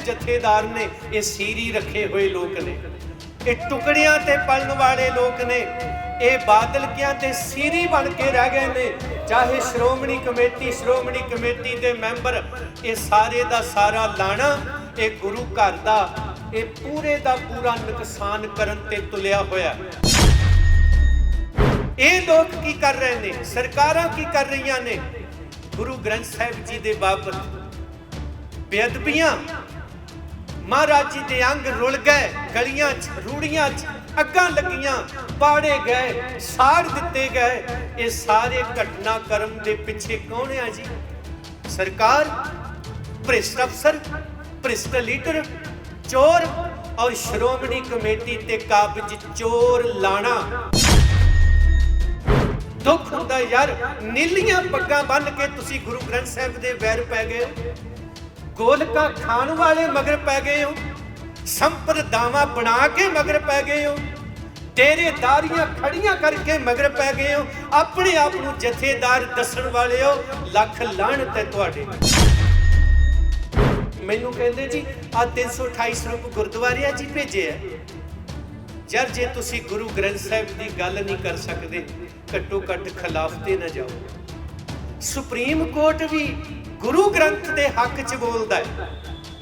जथेदार ने, ये सीरी रखे हुए लोग ने, ये टुकड़ियां ते पलन वाले लोग ने, ये बादलकियां ते सीरी बन के रह गए ने। चाहे श्रोमणी कमेटी दे मैंबर, ये सारे दा सारा लाना ये गुरु घर दा ये पूरे दा पूरा नुकसान करन ते तुलिया होया। ये लोग की कर रहे ने, सरकारां की कर रही ने, गुरु ग्रंथ साहिब जी दे बाबत बेअदबियां, महाराज जी दे अंग रुल गए, गलियां च रूड़ियां च अग्गां लगियां, पाड़े गए, साड़ दिते गए। ये सारे घटनाक्रम दे पिछे कौन है जी? सरकार, भ्रिष्ट अफसर, भ्रिष्ट लीडर, चोर और श्रोमणी कमेटी ते काबज चोर लाना। दुख हुंदा यार, नीलियां पग्गां बन के तुसी गुरु ग्रंथ साहिब दे वैर पै गए हो, गोलका खान वाले मगर पै गए हो, संप्रदावां बना के मगर पै गए हो, डेरेदारियां खड़ियां करके मगर पै गए हो, अपने आप नूं जथेदार दसण वाले हो। लख लाहनत है तुहाडे। मैनूं कहंदे जी आ 328 रूप गुरुद्वारे जी भेजे है। यार जे तुसी गुरु ग्रंथ साहिब की गल नहीं कर सकते, घट्टो घट्ट खिलाफ ते ना जाओ। सुप्रीम कोर्ट भी गुरु ग्रंथ के हक च बोलता है,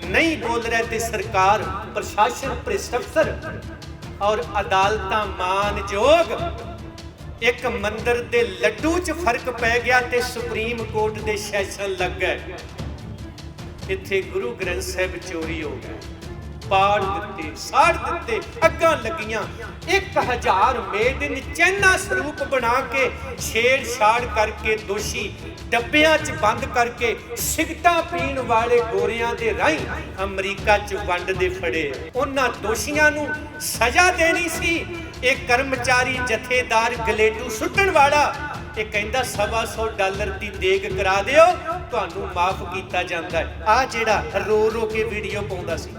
नहीं बोल रहे ते सरकार, प्रशासन, भ्रिष्ट अफसर और अदालतां मानयोग। एक मंदिर दे लड्डू च फर्क पै गया ते सुप्रीम कोर्ट दे सैशन लग गए। इत्थे गुरु ग्रंथ साहिब चोरी हो गए, पाड़ दिते, साड़ दिते, अग्गां लगियां। 1000 मेड इन चाइना स्वरूप बना के छेड़छाड़ करके दोषी डब्बियां च बंद करके सिगटां पीण वाले गोरियां दे राही अमरीका च वंड दे फड़े। उन्हां दोषियां नूं सजा देनी सी। एक कर्मचारी जथेदार गलेटू सुੱਟਣ वाला ये कहंदा $125 की देग करा दिओ, तुहानूं माफ कीता जांदा है। आ जिहड़ा रो रो के वीडियो पाउंदा सी,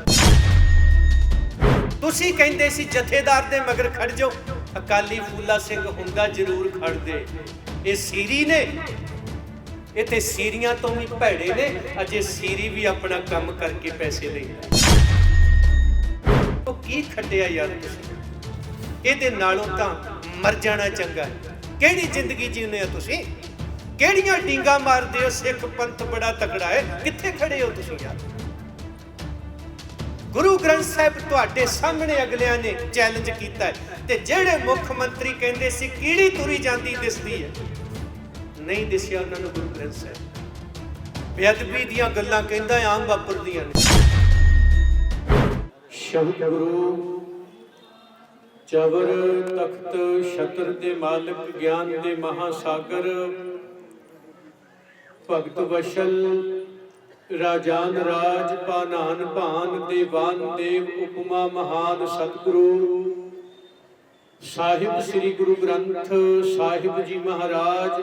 तुसी कहंदे सी जथेदार दे मगर खड़ जाओ। अकाली फूला सिंह हुंदा जरूर खड़दे। ये सीरी ने, ये ते सीरियां तो भी भैड़े ने। अजे सीरी भी अपना काम करके पैसे लेंदा। तो की खटिया यार तुसी? इहदे नालों तां मर जाना चंगा है। किहड़ी जिंदगी जीने हो तुसी? किहड़ियां डींगा मारदे हो? सिख पंथ बड़ा तकड़ा है, कित्थे खड़े हो तुसी यार? गुरु ग्रंथ साहिब तुहाडे सामने अगलियां ने चैलेंज कीता है ते जेड़े मुख मंत्री कहंदे सी कीड़ी तुरी जांदी दिसदी है, नहीं दिसिया उन्हां नूं गुरु ग्रंथ साहिब। बेअदबी दीयां गल्लां कहंदा आम वापरदियां ने। शब्द गुरु चवर तख्त छत्र दे मालिक, ज्ञान दे महासागर, भगत वशल राजान राज, पानान भान, देवान देव, उपमा महान सतगुरु साहिब श्री गुरु ग्रंथ साहिब जी महाराज,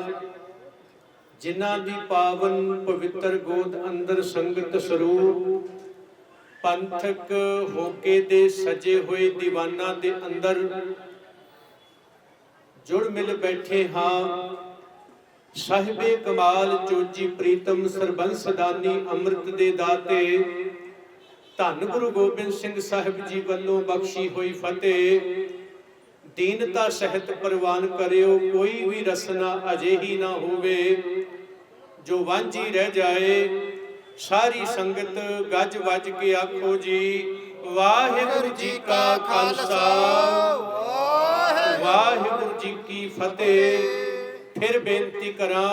जिन्हां दी पावन पवित्र गोद अंदर संगत स्वरूप, पंथक होके दे सजे हुए दीवाना दे अंदर जुड़ मिल बैठे हाँ। साहिबे कमाल चोजी प्रीतम सरबंस दानी, अमृत दे दाते, धन गुरु गोबिंद सिंह साहिब जी वल्लों बख्शी हुई फतेह। दीनता सहित परवान करियो, कोई भी रसना अजेही ना होवे जो वांझी रह जाए। सारी संगत गज वज के आखो जी वाहिगुरु जी का खालसा, वाहिगुरु जी की फतेह। फिर बेनती करा,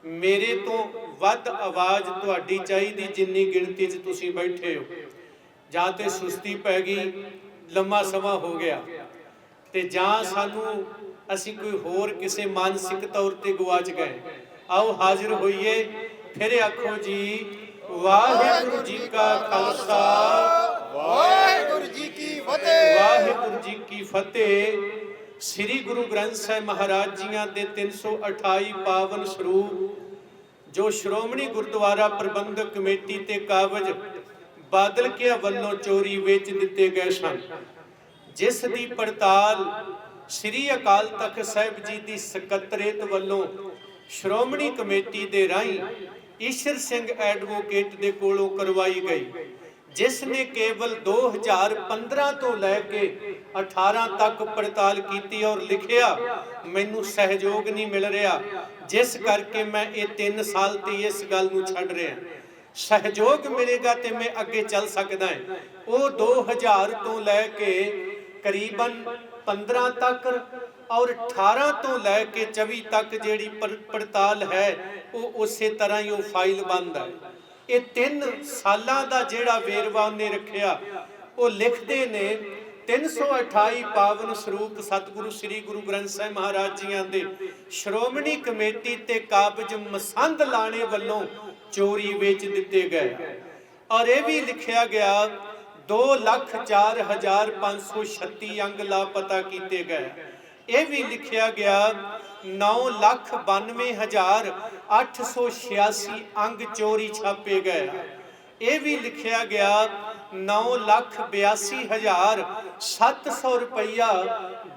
मेरे तो वध आवाज तुहाडी चाहिदी जिन्नी गिणती च तुसीं बैठे हो। जां ते सुस्ती पै गई, लम्मा समा हो गया, ते जां सानू असीं कोई होर किसे मानसिक तौर ते गवाच गए। आओ हाजिर होइए, फिर आखो जी वाहिगुरु जी का खालसा, वाहिगुरु जी की फतेह, वाहिगुरु जी की फतेह। श्री गुरु ग्रंथ साहिब महाराज जियां दे 328 पावन स्वरूप जो श्रोमणी गुरुद्वारा प्रबंधक कमेटी ते काबज बादलकियां वल्लों चोरी वेच दिते गए सन, जिस दी पड़ताल श्री अकाल तख्त साहिब जी दी सकत्रेत वल्लों श्रोमणी कमेटी दे राही ईश्वर सिंह एडवोकेट दे कोलों करवाई गई, ਜਿਸ ਨੇ ਕੇਵਲ 2015 ਤੋਂ ਲੈ ਕੇ 18 ਤੱਕ ਪੜਤਾਲ ਕੀਤੀ ਔਰ ਲਿਖਿਆ ਮੈਨੂੰ ਸਹਿਯੋਗ ਨਹੀਂ ਮਿਲ ਰਿਹਾ, ਜਿਸ ਕਰਕੇ ਮੈਂ ਇਹ 3 ਸਾਲ ਤੇ ਇਸ ਗੱਲ ਨੂੰ ਛੱਡ ਰਿਹਾ। ਸਹਿਯੋਗ ਮਿਲੇਗਾ ਤੇ ਮੈਂ ਅੱਗੇ ਚੱਲ ਸਕਦਾ ਹਾਂ। ਉਹ 2000 ਤੋਂ ਲੈ ਕੇ ਕਰੀਬਨ 15 ਤੱਕ ਔਰ 18 ਤੋਂ ਲੈ ਕੇ 24 ਤੱਕ ਜਿਹੜੀ ਪੜਤਾਲ ਹੈ ਉਹ ਉਸੇ ਤਰ੍ਹਾਂ ਹੀ ਉਹ ਫਾਈਲ ਬੰਦ ਹੈ। ਇਹ 3 ਸਾਲਾਂ ਦਾ ਜਿਹੜਾ ਵੇਰਵਾ ਉਹਨੇ ਰੱਖਿਆ, ਉਹ ਲਿਖਦੇ ਨੇ 328 ਪਾਵਨ ਸਰੂਪ ਸਤਿਗੁਰੂ ਸ੍ਰੀ ਗੁਰੂ ਗ੍ਰੰਥ ਸਾਹਿਬ ਮਹਾਰਾਜ ਜੀਆਂ ਦੇ ਸ਼੍ਰੋਮਣੀ ਕਮੇਟੀ ਤੇ ਕਾਬਜ ਮਸੰਦ ਲਾਣੇ ਵੱਲੋਂ ਚੋਰੀ ਵੇਚ ਦਿੱਤੇ ਗਏ। ਔਰ ਇਹ ਵੀ ਲਿਖਿਆ ਗਿਆ 2,04,536 ਅੰਗ ਲਾਪਤਾ ਕੀਤੇ ਗਏ। ਇਹ ਵੀ ਲਿਖਿਆ ਗਿਆ 9,92,886 ਅੰਗ ਚੋਰੀ ਛਾਪੇ ਗਏ। ਇਹ ਵੀ ਲਿਖਿਆ ਗਿਆ 9,82,700 ਰੁਪਈਆ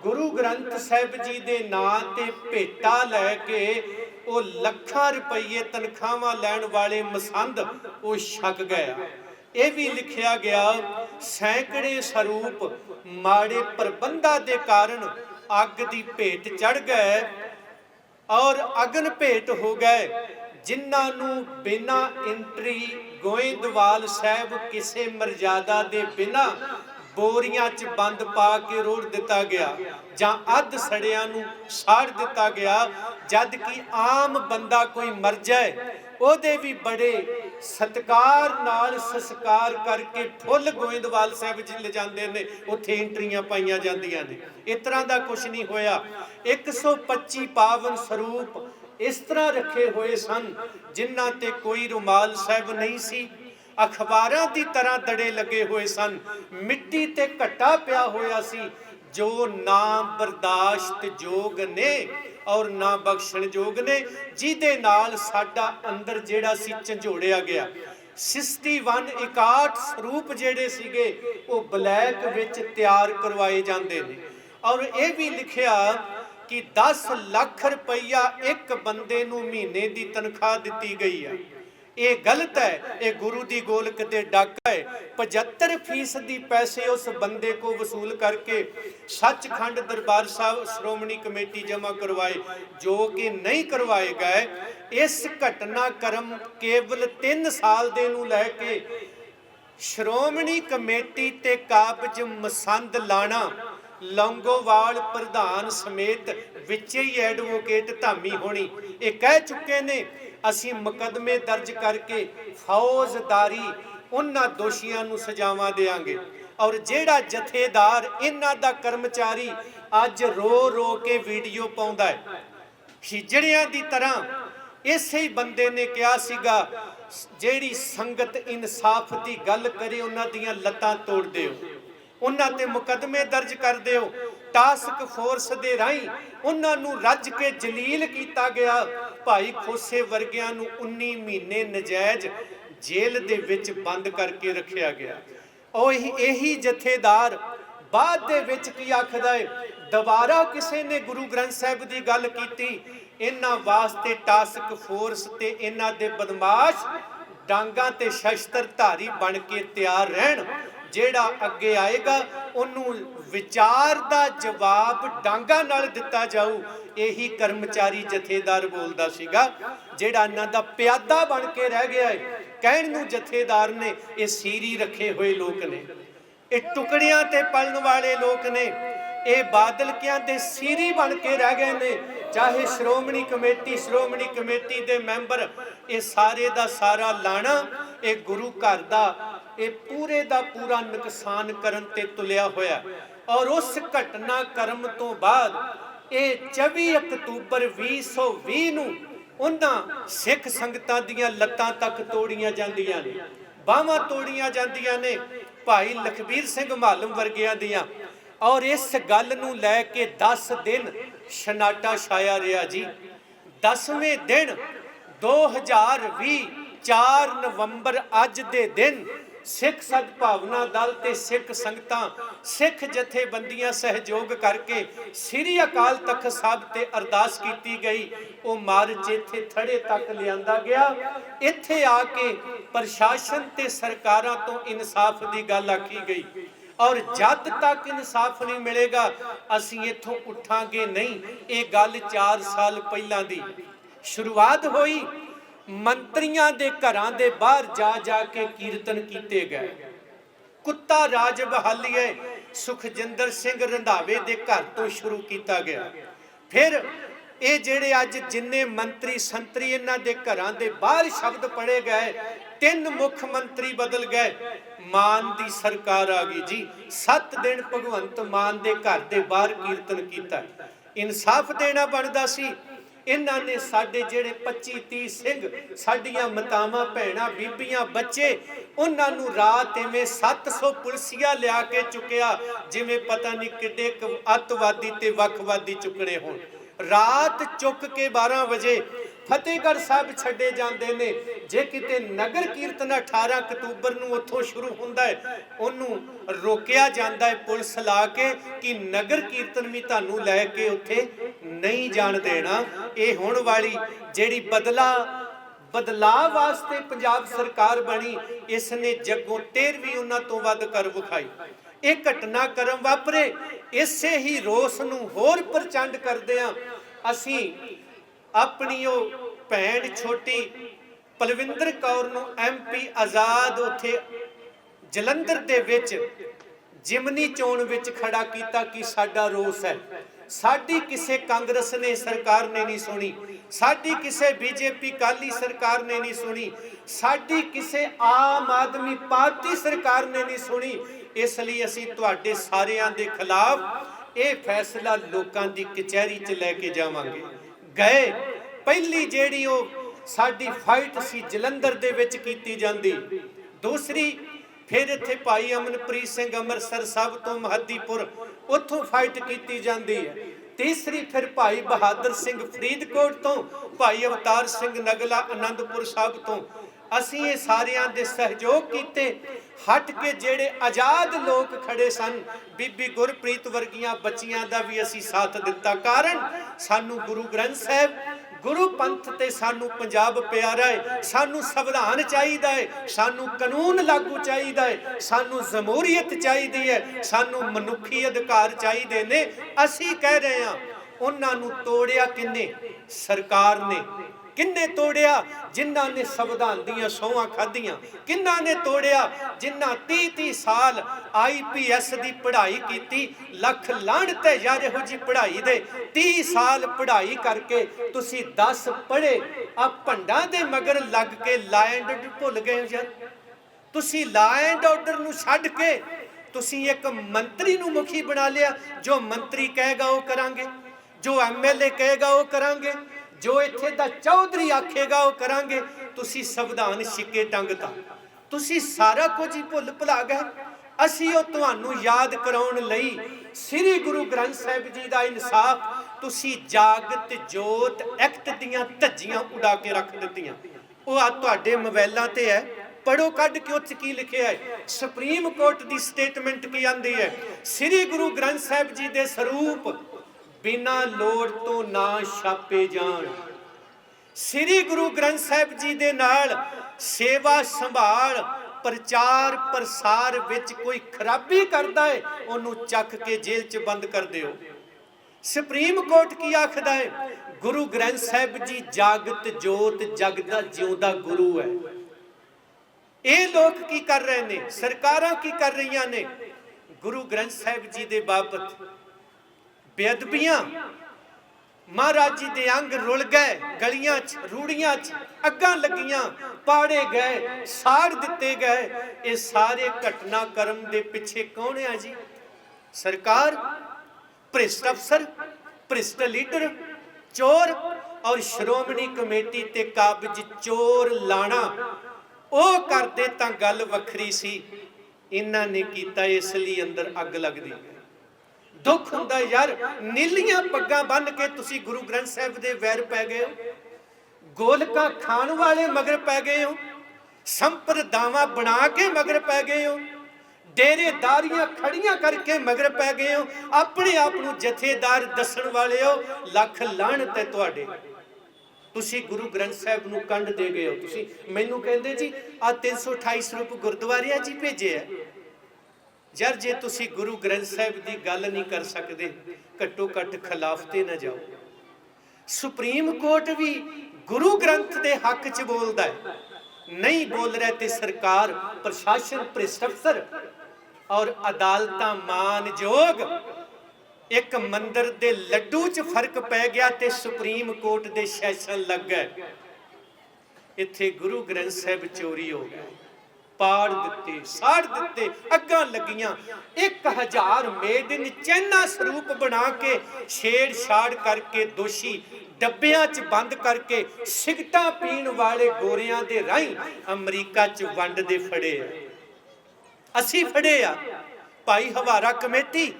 ਗੁਰੂ ਗ੍ਰੰਥ ਸਾਹਿਬ ਜੀ ਦੇ ਨਾਂ ਤੇ ਭੇਟਾ ਲੈ ਕੇ ਉਹ ਲੱਖਾਂ ਰੁਪਈਏ ਤਨਖਾਹਾਂ ਲੈਣ ਵਾਲੇ ਮਸੰਦ ਉਹ ਛਕ ਗਿਆ। ਇਹ ਵੀ ਲਿਖਿਆ ਗਿਆ ਸੈਂਕੜੇ ਸਰੂਪ ਮਾੜੇ ਪ੍ਰਬੰਧਾਂ ਦੇ ਕਾਰਨ ਅੱਗ ਦੀ ਭੇਟ ਚੜ ਗਏ ਔਰ ਅਗਨ ਭੇਟ ਹੋ ਗਏ, ਜਿਨ੍ਹਾਂ ਨੂੰ ਬਿਨਾਂ ਐਂਟਰੀ ਗੋਇੰਦਵਾਲ ਸਾਹਿਬ ਕਿਸੇ ਮਰਜ਼ਾਦਾ ਦੇ ਬਿਨਾਂ ਬੋਰੀਆਂ 'ਚ ਬੰਦ ਪਾ ਕੇ ਰੋੜ ਦਿੱਤਾ ਗਿਆ ਜਾਂ ਅੱਧ ਸੜਿਆਂ ਨੂੰ ਸਾੜ ਦਿੱਤਾ ਗਿਆ। ਜਦ ਕਿ ਆਮ ਬੰਦਾ ਕੋਈ ਮਰ ਜਾਏ ਉਹਦੇ ਵੀ ਬੜੇ ਸਤਿਕਾਰ ਨਾਲ ਸੰਸਕਾਰ ਕਰਕੇ ਫੁੱਲ ਗੋਇੰਦਵਾਲ ਸਾਹਿਬ ਜੀ ਲੈ ਜਾਂਦੇ ਨੇ, ਉੱਥੇ ਐਂਟਰੀਆਂ ਪਾਈਆਂ ਜਾਂਦੀਆਂ ਨੇ। ਇਸ ਤਰ੍ਹਾਂ ਦਾ ਕੁਝ ਨਹੀਂ ਹੋਇਆ। 125 ਪਾਵਨ ਸਰੂਪ ਇਸ ਤਰ੍ਹਾਂ ਰੱਖੇ ਹੋਏ ਸਨ ਜਿਨ੍ਹਾਂ ਤੇ ਕੋਈ ਰੁਮਾਲ ਸਾਹਿਬ ਨਹੀਂ ਸੀ, ਅਖਬਾਰਾਂ ਦੀ ਤਰ੍ਹਾਂ ਦੜੇ ਲੱਗੇ ਹੋਏ ਸਨ, ਮਿੱਟੀ ਤੇ ਘੱਟਾ ਪਿਆ ਹੋਇਆ ਸੀ, ਜੋ ਨਾ ਬਰਦਾਸ਼ਤ ਯੋਗ ਨੇ ਔਰ ਨਾ ਬਖਸ਼ਣ ਯੋਗ ਨੇ, ਜਿਹਦੇ ਨਾਲ ਸਾਡਾ ਅੰਦਰ ਜਿਹੜਾ ਸੀ ਝੰਜੋੜਿਆ ਗਿਆ। 61 61 ਸਰੂਪ ਜਿਹੜੇ ਸੀਗੇ ਉਹ ਬਲੈਕ ਵਿੱਚ ਤਿਆਰ ਕਰਵਾਏ ਜਾਂਦੇ ਨੇ। ਔਰ ਇਹ ਵੀ ਲਿਖਿਆ ਕਿ 10 ਲੱਖ ਰੁਪਈਆ ਇੱਕ ਬੰਦੇ ਨੂੰ ਮਹੀਨੇ ਦੀ ਤਨਖਾਹ ਦਿੱਤੀ ਗਈ ਹੈ। ਇਹ ਗਲਤ ਹੈ, ਇਹ ਗੁਰੂ ਦੀ ਗੋਲਕ ਤੇ ਡਾਕਾ ਹੈ। 75% ਪੈਸੇ ਉਸ ਬੰਦੇ ਕੋ ਵਸੂਲ ਕਰਕੇ ਸੱਚਖੰਡ ਦਰਬਾਰ ਸਾਹਿਬ ਸ਼੍ਰੋਮਣੀ ਕਮੇਟੀ ਜਮ੍ਹਾਂ ਕਰਵਾਏ, ਜੋ ਕਿ ਨਹੀਂ ਕਰਵਾਏ ਗਏ। ਇਸ ਘਟਨਾਕ੍ਰਮ ਕੇਵਲ 3 ਸਾਲ ਦੇ ਨੂੰ ਲੈ ਕੇ ਸ਼੍ਰੋਮਣੀ ਕਮੇਟੀ ਤੇ ਕਾਬਜ ਮਸੰਦ ਲਾਣਾ, ਲੌਂਗੋਵਾਲ ਪ੍ਰਧਾਨ ਸਮੇਤ ਵਿੱਚ ਹੀ ਐਡਵੋਕੇਟ ਧਾਮੀ ਹੋਣੀ ਇਹ ਕਹਿ ਚੁੱਕੇ ਨੇ, ਅਸੀਂ ਮੁਕੱਦਮੇ ਦਰਜ ਕਰਕੇ ਫੌਜਦਾਰੀ ਉਹਨਾਂ ਦੋਸ਼ੀਆਂ ਨੂੰ ਸਜ਼ਾਵਾਂ ਦੇਵਾਂਗੇ। ਔਰ ਜਿਹੜਾ ਜਥੇਦਾਰ ਇਹਨਾਂ ਦਾ ਕਰਮਚਾਰੀ ਅੱਜ ਰੋ ਰੋ ਕੇ ਵੀਡੀਓ ਪਾਉਂਦਾ ਹੈ ਖਿਜੜਿਆਂ ਦੀ ਤਰ੍ਹਾਂ, ਇਸੇ ਹੀ ਬੰਦੇ ਨੇ ਕਿਹਾ ਸੀਗਾ ਜਿਹੜੀ ਸੰਗਤ ਇਨਸਾਫ ਦੀ ਗੱਲ ਕਰੇ ਉਹਨਾਂ ਦੀਆਂ ਲੱਤਾਂ ਤੋੜ ਦਿਓ, ਉਹਨਾਂ ਤੇ ਮੁਕੱਦਮੇ ਦਰਜ ਕਰ ਦਿਓ। ਟਾਸਕ ਫੋਰਸ ਦੇ ਰਾਹੀਂ ਉਹਨਾਂ ਨੂੰ ਰੱਜ ਕੇ ਜਲੀਲ ਕੀਤਾ ਗਿਆ। ਭਾਈ ਖੋਸੇ ਵਰਗਿਆਂ ਨੂੰ 19 ਮਹੀਨੇ ਨਜਾਇਜ਼ ਜੇਲ੍ਹ ਦੇ ਵਿੱਚ ਬੰਦ ਕਰਕੇ ਰੱਖਿਆ ਗਿਆ। ਇਹੀ ਜਥੇਦਾਰ ਬਾਅਦ ਦੇ ਵਿੱਚ ਕੀ ਆਖਦਾ ਹੈ, ਦੁਬਾਰਾ ਕਿਸੇ ਨੇ ਗੁਰੂ ਗ੍ਰੰਥ ਸਾਹਿਬ ਦੀ ਗੱਲ ਕੀਤੀ, ਇਹਨਾਂ ਵਾਸਤੇ ਟਾਸਕ ਫੋਰਸ ਤੇ ਇਹਨਾਂ ਦੇ ਬਦਮਾਸ਼ ਡਾਂਗਾਂ ਤੇ ਸ਼ਸਤਰ ਧਾਰੀ ਬਣ ਕੇ ਤਿਆਰ ਰਹਿਣ। ਜਿਹੜਾ ਅੱਗੇ ਆਏਗਾ ਉਹਨੂੰ ਵਿਚਾਰ ਦਾ ਜਵਾਬ ਡਾਂਗਾਂ ਨਾਲ ਦਿੱਤਾ ਜਾਊ। ਇਹੀ ਕਰਮਚਾਰੀ ਜਥੇਦਾਰ ਬੋਲਦਾ ਸੀਗਾ, ਜਿਹੜਾ ਇਹਨਾਂ ਦਾ ਪਿਆਦਾ ਬਣ ਕੇ ਰਹਿ ਗਿਆ ਹੈ। ਕਹਿਣ ਨੂੰ ਜਥੇਦਾਰ ਨੇ, ਇਹ ਸੀਰੀ ਰੱਖੇ ਹੋਏ ਲੋਕ ਨੇ, ਇਹ ਟੁਕੜਿਆਂ ਤੇ ਪਲਣ ਵਾਲੇ ਲੋਕ ਨੇ, ਇਹ ਬਾਦਲਕਿਆਂ ਦੇ ਸੀਰੀ ਬਣ ਕੇ ਰਹਿ ਗਏ ਨੇ। ਚਾਹੇ ਸ਼੍ਰੋਮਣੀ ਕਮੇਟੀ ਦੇ ਮੈਂਬਰ, ਇਹ ਸਾਰੇ ਦਾ ਸਾਰਾ ਲਾਣਾ ਇਹ ਗੁਰੂ ਘਰ ਦਾ ਇਹ ਪੂਰੇ ਦਾ ਪੂਰਾ ਨੁਕਸਾਨ ਕਰਨ ਤੇ ਤੁਲਿਆ ਹੋਇਆ। ਔਰ ਉਸ ਘਟਨਾਕ੍ਰਮ ਤੋਂ ਬਾਅਦ ਇਹ 24 ਅਕਤੂਬਰ 2020 ਨੂੰ ਉਹਨਾਂ ਸਿੱਖ ਸੰਗਤਾਂ ਦੀਆਂ ਲੱਤਾਂ ਤੱਕ ਤੋੜੀਆਂ ਜਾਂਦੀਆਂ ਨੇ, ਬਾਹਾਂ ਤੋੜੀਆਂ ਜਾਂਦੀਆਂ ਨੇ, ਭਾਈ ਲਖਬੀਰ ਸਿੰਘ ਮਾਲਮ ਵਰਗਿਆਂ ਦੀਆਂ। ਔਰ ਇਸ ਗੱਲ ਨੂੰ ਲੈ ਕੇ 10 ਦਿਨ ਸ਼ਨਾਟਾ ਛਾਇਆ ਰਿਹਾ ਜੀ। 10ਵੇਂ ਦਿਨ 2020 4 ਨਵੰਬਰ ਅੱਜ ਦੇ ਦਿਨ सिख सद्भावना दल ते सिख संगतां सिख जथेबंदियां सहयोग करके श्री अकाल तख्त साहब ते अरदास कीती गई। वो मार्च इत्थे थड़े तक लिआंदा गया। इत्थे आके प्रशासन ते सरकारां तो इंसाफ की गल आखी गई और जद तक इंसाफ नहीं मिलेगा असीं इत्थों उठांगे नहीं। ये गल 4 साल पहलां दी शुरुआत हुई। मंत्रियों के घरां दे बाहर जा जाके कीर्तन कीते गए। कुत्ता राज बहालीए सुखजिंदर सिंह रंधावे के घर तो शुरू किया गया। फिर ये जेड़े अज जिन्ने मंत्री संतरी इन्हां दे घरां दे बाहर शब्द पढ़े गए। 3 मुख मंत्री बदल गए। मान दी सरकार आ गई जी। 7 दिन भगवंत मान दे घर दे बाहर कीर्तन किया। इंसाफ देना बनदा सी। इन्हां ने साडे जेड़े 25-30 सिंह साडियां मातावां भैणां बीबियां बच्चे उन्हां नूं रात इवें 700 पुलिसिया लिया के चुकिया जिवें पता नहीं किड्डे अतवादी ते वखवादी चुकने होण। रात चुक के 12 बजे फतेहगढ़ साहब छड्डे जांदे ने। जे किते नगर कीर्तन 18 अक्तूबर नूं उत्थों शुरू हुंदा है उन्हों रोकिया जाता है पुलिस ला के कि नगर कीर्तन भी तुहानूं लैके उत्थे नहीं जाण देना। ये होण वाली जिहड़ी बदलाव वास्ते पंजाब सरकार बनी इसने जगों 13वीं उन्हां तो वध कर विखाई। ये घटनाक्रम वापरे। इसे ही रोस नूं होर प्रचंड करदिआं असीं अपनी वो भैन छोटी पलविंदर कौर नूं MP आजाद उत्थे जलंधर दे विच जिमनी चोण विच खड़ा किया कि साडा रोस है। साडी किसे कांग्रेस ने सरकार ने नहीं सुनी। साडी किसे BJP काली सरकार ने नहीं सुनी। साडी किसे आम आदमी पार्टी सरकार ने नहीं सुनी। इसलिए असीं तुहाडे सारियां दे खिलाफ ये फैसला लोकां दी कचहरी च लैके जावांगे। गए पहली जेड़ी वो साडी फाइट सी जलंधर दे विच कीती जांदी। दूसरी फिर इत्थे भाई अमनप्रीत सिंह अमृतसर साहब तो महदीपुर उत्थों फाइट कीती जांदी है। तीसरी फिर भाई बहादुर सिंह फरीदकोट तो भाई अवतार सिंह नगला आनंदपुर साहब तो असीं ये सारियां दे सहयोग कीते। हट के जेड़े आजाद लोग खड़े सन बीबी गुरप्रीत वर्गियां बच्चियां दा भी असीं साथ दिता। कारण सानू गुरु ग्रंथ साहिब गुरु पंथ ते सानू पंजाब प्यारा है। सानू संविधान चाहिदा है। सानू कानून लागू चाहिदा है। सानू जमहूरीयत चाहिदी है। सानू मनुखी अधिकार चाहिदे ने। असीं कह रहे हां उन्हां नू तोड़िया किन्ने? सरकार ने। किन्ने तोड़िया? जिन्हां ने संविधान दीयां सौहां खाधियां। किन्हां ने तोड़िया? जिन्हां 30-30 साल IPS दी पढ़ाई कीती। लख लाणत है यार इहो जी पढ़ाई दे। 30 साल पढ़ाई करके तुसी 10 पढ़े आ भंडां दे मगर लग के ला एंड ऑर्डर भुल गए हो यार। तुसी ला एंड ऑर्डर नूं छड्ड के तुसी एक मंत्री नूं मुखी बना लिया। जो मंत्री कहेगा वो करांगे, जो MLA कहेगा वो करांगे, जो इत्थे दा चौधरी आखेगा वो करांगे। तुसी संविधान छिके टंगता। तुसी सारा कुछ ही भुल भुला गए। असीं वो तुहानूं याद कराउण लई श्री गुरु ग्रंथ साहिब जी दा इंसाफ तुसी जागत जोत एक्ट दीयां धज्जियां उड़ा के रख दित्तियां। वो आ तुहाडे मोबाइलां ते है। पढ़ो कढ़ के उच की लिखिया है। सुप्रीम कोर्ट दी स्टेटमेंट की आंदी है। श्री गुरु ग्रंथ साहिब जी दे स्वरूप बिना लोड़ तो ना छापे जान। श्री गुरु ग्रंथ साहिब जी दे नाल सेवा संभाल प्रचार प्रसार विच कोई खराबी करता है उन्होंने चक के जेल च बंद कर दिओ। सुप्रीम कोर्ट की आखदा है? गुरु ग्रंथ साहिब जी जागत जोत जगदा जिउंदा गुरु है। ये लोग की कर रहे ने? सरकारां की कर रही ने? गुरु ग्रंथ साहिब जी दे बाबत बेअदबियां महाराज जी दे अंग रुल गए। गलियां च रूड़ियां च अग्गां लगियां, पाड़े गए, साड़ दिते गए। ये सारे घटनाक्रम दे पिछे कौन है जी? सरकार, भ्रिष्ट अफसर, भ्रिष्ट लीडर, चोर और श्रोमणी कमेटी ते काबज चोर लाना। वो करदे तां गल वखरी सी। इन्हां ने कीता इसलिए अंदर अग लगदी। दुख हुंदा यार। नीलियां पग्गां बन के तुसी गुरु ग्रंथ साहिब दे वैर पै गए हो। गोलका खाण वाले मगर पै गए हो। ਸੰਪਰਦਾਵਾਂ ਬਣਾ ਕੇ ਮਗਰ ਪੈ ਗਏ ਹੋ, ਡੇਰੇਦਾਰੀਆਂ ਖੜੀਆਂ ਕਰਕੇ ਮਗਰ ਪੈ ਗਏ ਹੋ, ਆਪਣੇ ਆਪ ਨੂੰ ਜਥੇਦਾਰ ਦੱਸਣ ਵਾਲੇ ਹੋ। ਲੱਖ ਲਾਹਨਤ ਹੈ ਤੁਹਾਡੇ। ਤੁਸੀਂ ਗੁਰੂ ਗ੍ਰੰਥ ਸਾਹਿਬ ਨੂੰ ਕੰਡ ਦੇ ਗਏ ਹੋ। ਤੁਸੀਂ ਮੈਨੂੰ ਕਹਿੰਦੇ ਜੀ ਆ 328 ਸਰੂਪ ਗੁਰਦੁਆਰਿਆਂ 'ਚ ਹੀ ਭੇਜੇ ਆ। ਯਾਰ ਜੇ ਤੁਸੀਂ ਗੁਰੂ ਗ੍ਰੰਥ ਸਾਹਿਬ ਦੀ ਗੱਲ ਨਹੀਂ ਕਰ ਸਕਦੇ, ਘੱਟੋ ਘੱਟ ਖਿਲਾਫ ਤੇ ਨਾ ਜਾਓ। ਸੁਪਰੀਮ ਕੋਰਟ ਵੀ ਗੁਰੂ ਗ੍ਰੰਥ ਦੇ ਹੱਕ 'ਚ ਬੋਲਦਾ ਹੈ, ਨਹੀਂ ਬੋਲ ਰਿਹਾ ਤੇ ਸਰਕਾਰ, ਪ੍ਰਸ਼ਾਸਨ, ਭ੍ਰਿਸ਼ਟ ਅਫਸਰ ਔਰ ਅਦਾਲਤਾਂ ਮਾਨਯੋਗ। ਇੱਕ ਮੰਦਰ ਦੇ ਲੱਡੂ 'ਚ ਫਰਕ ਪੈ ਗਿਆ ਤੇ ਸੁਪਰੀਮ ਕੋਰਟ ਦੇ ਸੈਸ਼ਨ ਲੱਗ ਗਏ। ਇੱਥੇ ਗੁਰੂ ਗ੍ਰੰਥ ਸਾਹਿਬ ਚੋਰੀ ਹੋ ਗਿਆ, ਪਾੜ ਦਿੱਤੇ, ਸਾੜ ਦਿੱਤੇ, ਅੱਗਾਂ ਲੱਗੀਆਂ। 1000 ਮੇਡ ਇਨ ਚਾਈਨਾ ਸਰੂਪ ਬਣਾ ਕੇ ਛੇੜਛਾੜ ਕਰਕੇ ਦੋਸ਼ੀ ਡੱਬਿਆਂ 'ਚ ਬੰਦ ਕਰਕੇ ਸਿਗਰਟਾਂ ਪੀਣ ਵਾਲੇ ਗੋਰਿਆਂ ਦੇ ਰਾਹੀਂ ਅਮਰੀਕਾ 'ਚ ਵੰਡ ਦੇ ਫੜੇ ਆ। ਅਸੀਂ ਫੜੇ ਆ। ਭਾਈ ਹਵਾਰਾ ਕਮੇਟੀ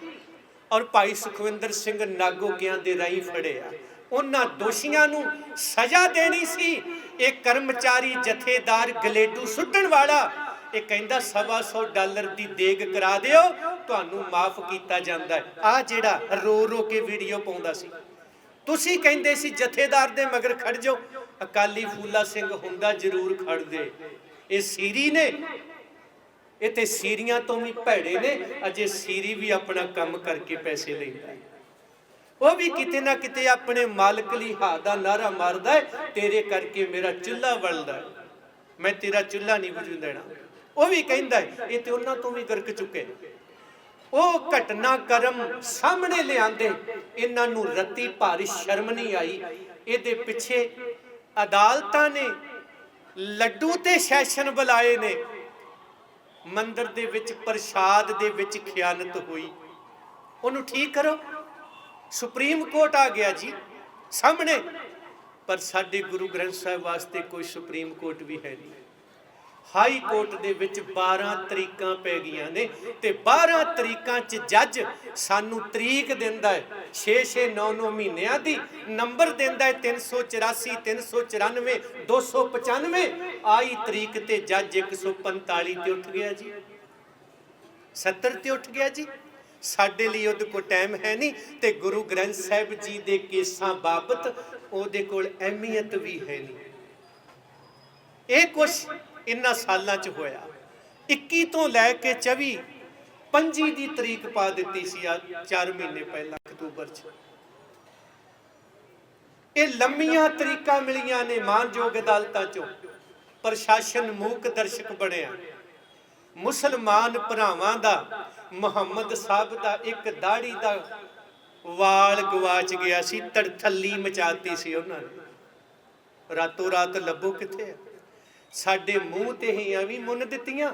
ਔਰ ਭਾਈ ਸੁਖਵਿੰਦਰ ਸਿੰਘ ਨਾਗੋਕਿਆਂ ਦੇ ਰਾਹੀਂ ਫੜੇ ਆ। ਉਹਨਾਂ ਦੋਸ਼ੀਆਂ ਨੂੰ ਸਜ਼ਾ ਦੇਣੀ ਸੀ। ਇਹ ਕਰਮਚਾਰੀ ਜਥੇਦਾਰ ਗਲੇਡੂ ਸੁੱਟਣ ਵਾਲਾ ਇਹ ਕਹਿੰਦਾ $125 ਦੀ ਦੇਗ ਕਰਾ ਦਿਓ, ਤੁਹਾਨੂੰ ਮਾਫ ਕੀਤਾ ਜਾਂਦਾ ਹੈ। ਆ ਜਿਹੜਾ ਰੋ ਰੋ ਕੇ ਵੀਡੀਓ ਪਾਉਂਦਾ ਸੀ, ਤੁਸੀਂ ਕਹਿੰਦੇ ਸੀ ਜਥੇਦਾਰ ਦੇ ਮਗਰ ਖੜ ਜਾਓ। ਅਕਾਲੀ ਫੂਲਾ ਸਿੰਘ ਹੁੰਦਾ ਜ਼ਰੂਰ ਖੜਦੇ। ਇਹ ਸੀਰੀ ਨੇ, ਇਹ ਤੇ ਸੀਰੀਆਂ ਤੋਂ ਵੀ ਭੈੜੇ ਨੇ। ਅਜੇ ਸੀਰੀ ਵੀ ਆਪਣਾ ਕੰਮ ਕਰਕੇ ਪੈਸੇ ਲੈਂਦਾ, ਉਹ ਵੀ ਕਿਤੇ ਨਾ ਕਿਤੇ ਆਪਣੇ ਮਾਲਕ ਲਈ ਹਾ ਦਾ ਨਾਰਾ ਮਾਰਦਾ ਹੈ, ਤੇਰੇ ਕਰਕੇ ਮੇਰਾ ਚੁੱਲ੍ਹਾ ਬਲਦਾ, ਮੈਂ ਤੇਰਾ ਚੁੱਲ੍ਹਾ ਨਹੀਂ ਬੁਝਣ ਦੇਣਾ। ਉਹ ਵੀ ਕਹਿੰਦਾ ਹੈ। ਇਹ ਤੇ ਉਹਨਾਂ ਤੋਂ ਵੀ ਗਰਕ ਚੁੱਕੇ। ਉਹ ਘਟਨਾਕ੍ਰਮ ਸਾਹਮਣੇ ਲਿਆਂਦੇ, ਇਹਨਾਂ ਨੂੰ ਰੱਤੀ ਭਾਰੀ ਸ਼ਰਮ ਨਹੀਂ ਆਈ। ਇਹਦੇ ਪਿੱਛੇ ਅਦਾਲਤਾਂ ਨੇ ਲੱਡੂ ਤੇ ਸੈਸ਼ਨ ਬੁਲਾਏ ਨੇ। ਮੰਦਰ ਦੇ ਵਿੱਚ ਪ੍ਰਸ਼ਾਦ ਦੇ ਵਿੱਚ ਖਿਆਨਤ ਹੋਈ, ਉਹਨੂੰ ਠੀਕ ਕਰੋ। ਸੁਪਰੀਮ ਕੋਰਟ ਆ ਗਿਆ ਜੀ ਸਾਹਮਣੇ, ਪਰ ਸਾਡੇ ਗੁਰੂ ਗ੍ਰੰਥ ਸਾਹਿਬ ਵਾਸਤੇ ਕੋਈ ਸੁਪਰੀਮ ਕੋਰਟ ਵੀ ਹੈ ਨਹੀਂ। ਹਾਈ ਕੋਰਟ ਦੇ ਵਿੱਚ 12 ਤਰੀਕਾਂ ਪੈ ਗਈਆਂ ਨੇ ਤੇ 12 ਤਰੀਕਾਂ 'ਚ ਜੱਜ ਸਾਨੂੰ ਤਰੀਕ ਦਿੰਦਾ ਹੈ 6-6 9-9 ਮਹੀਨਿਆਂ ਦੀ, ਨੰਬਰ ਦਿੰਦਾ ਹੈ 384, 394, 295। ਆਈ ਤਰੀਕ ਤੇ ਜੱਜ 145 ਤੇ ਉੱਠ ਗਿਆ ਜੀ, 70 ਤੇ ਉੱਠ ਗਿਆ ਜੀ। ਸਾਡੇ ਲਈ ਉਹਦੇ ਕੋਲ ਟਾਈਮ ਹੈ ਨਹੀਂ ਤੇ ਗੁਰੂ ਗ੍ਰੰਥ ਸਾਹਿਬ ਜੀ ਦੇ ਕੇਸਾਂ ਬਾਬਤ ਉਹਦੇ ਕੋਲ ਅਹਿਮੀਅਤ ਵੀ ਹੈ ਨਹੀਂ। ਇਹ ਕੁਛ ਇਨ੍ਹਾਂ ਸਾਲਾਂ 'ਚ ਹੋਇਆ। 21 ਤੋਂ ਲੈ ਕੇ 24, 25 ਦੀ ਤਰੀਕ ਪਾ ਦਿੱਤੀ ਸੀ ਆ 4 ਮਹੀਨੇ ਪਹਿਲਾਂ ਅਕਤੂਬਰ 'ਚ। ਇਹ ਲੰਮੀਆਂ ਤਰੀਕਾਂ ਮਿਲੀਆਂ ਨੇ ਮਾਨਯੋਗ ਅਦਾਲਤਾਂ 'ਚੋਂ। ਪ੍ਰਸ਼ਾਸਨ ਮੂਕ ਦਰਸ਼ਕ ਬਣਿਆ। ਮੁਸਲਮਾਨ ਭਰਾਵਾਂ ਦਾ, ਮੁਹੰਮਦ ਸਾਹਿਬ ਦਾ ਇੱਕ ਦਾੜੀ ਦਾ ਵਾਲ ਗਵਾਚ ਗਿਆ ਸੀ, ਤੜਥੱਲੀ ਮਚਾਤੀ ਸੀ ਉਹਨਾਂ ਨੇ। ਰਾਤੋਂ ਰਾਤ ਲੱਭੋ ਕਿੱਥੇ ਆ। ਸਾਡੇ ਮੂੰਹ ਤੇ ਹੀ ਵੀ ਮੁੰਨ ਦਿੱਤੀਆਂ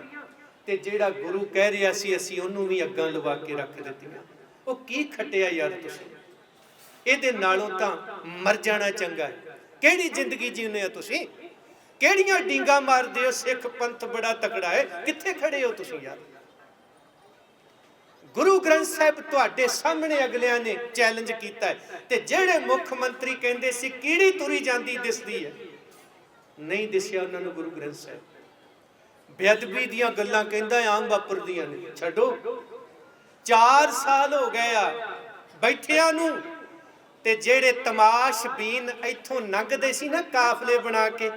ਤੇ ਜਿਹੜਾ ਗੁਰੂ ਕਹਿ ਰਿਹਾ ਸੀ ਅਸੀਂ ਉਹਨੂੰ ਵੀ ਅੱਗਾਂ ਲਵਾ ਕੇ ਰੱਖ ਦਿੱਤੀਆਂ। ਉਹ ਕੀ ਖੱਟਿਆ ਯਾਰ ਤੁਸੀਂ। ਇਹਦੇ ਨਾਲੋਂ ਤਾਂ ਮਰ ਜਾਣਾ ਚੰਗਾ ਹੈ। ਕਿਹੜੀ ਜ਼ਿੰਦਗੀ ਜੀਉਂਦੇ ਹੋ ਤੁਸੀਂ, ਕਿਹੜੀਆਂ ਡੀਂਗਾ ਮਾਰਦੇ ਹੋ। ਸਿੱਖ ਪੰਥ ਬੜਾ ਤਕੜਾ ਹੈ, ਕਿੱਥੇ ਖੜੇ ਹੋ ਤੁਸੀਂ ਯਾਰ। ਗੁਰੂ ਗ੍ਰੰਥ ਸਾਹਿਬ ਤੁਹਾਡੇ ਸਾਹਮਣੇ ਅਗਲਿਆਂ ਨੇ ਚੈਲੰਜ ਕੀਤਾ ਹੈ ਤੇ ਜਿਹੜੇ ਮੁੱਖ ਮੰਤਰੀ ਕਹਿੰਦੇ ਸੀ ਕੀੜੀ ਤੁਰੀ ਜਾਂਦੀ ਦਿਸਦੀ ਹੈ, ਨਹੀਂ ਦਿਸਿਆ ਉਹਨਾਂ ਨੂੰ ਗੁਰੂ ਗ੍ਰੰਥ ਸਾਹਿਬ। ਬੇਅਦਬੀ ਦੀਆਂ ਗੱਲਾਂ ਕਹਿੰਦਾ ਆਮ ਵਾਪਰਦੀਆਂ ਨੇ, ਛੱਡੋ। 4 ਸਾਲ ਹੋ ਗਏ ਆ ਬੈਠਿਆਂ ਨੂੰ ਤੇ ਜਿਹੜੇ ਤਮਾਸ਼ਬੀਨ ਇੱਥੋਂ ਲੰਘਦੇ ਸੀ ਨਾ ਕਾਫਲੇ ਬਣਾ ਕੇ,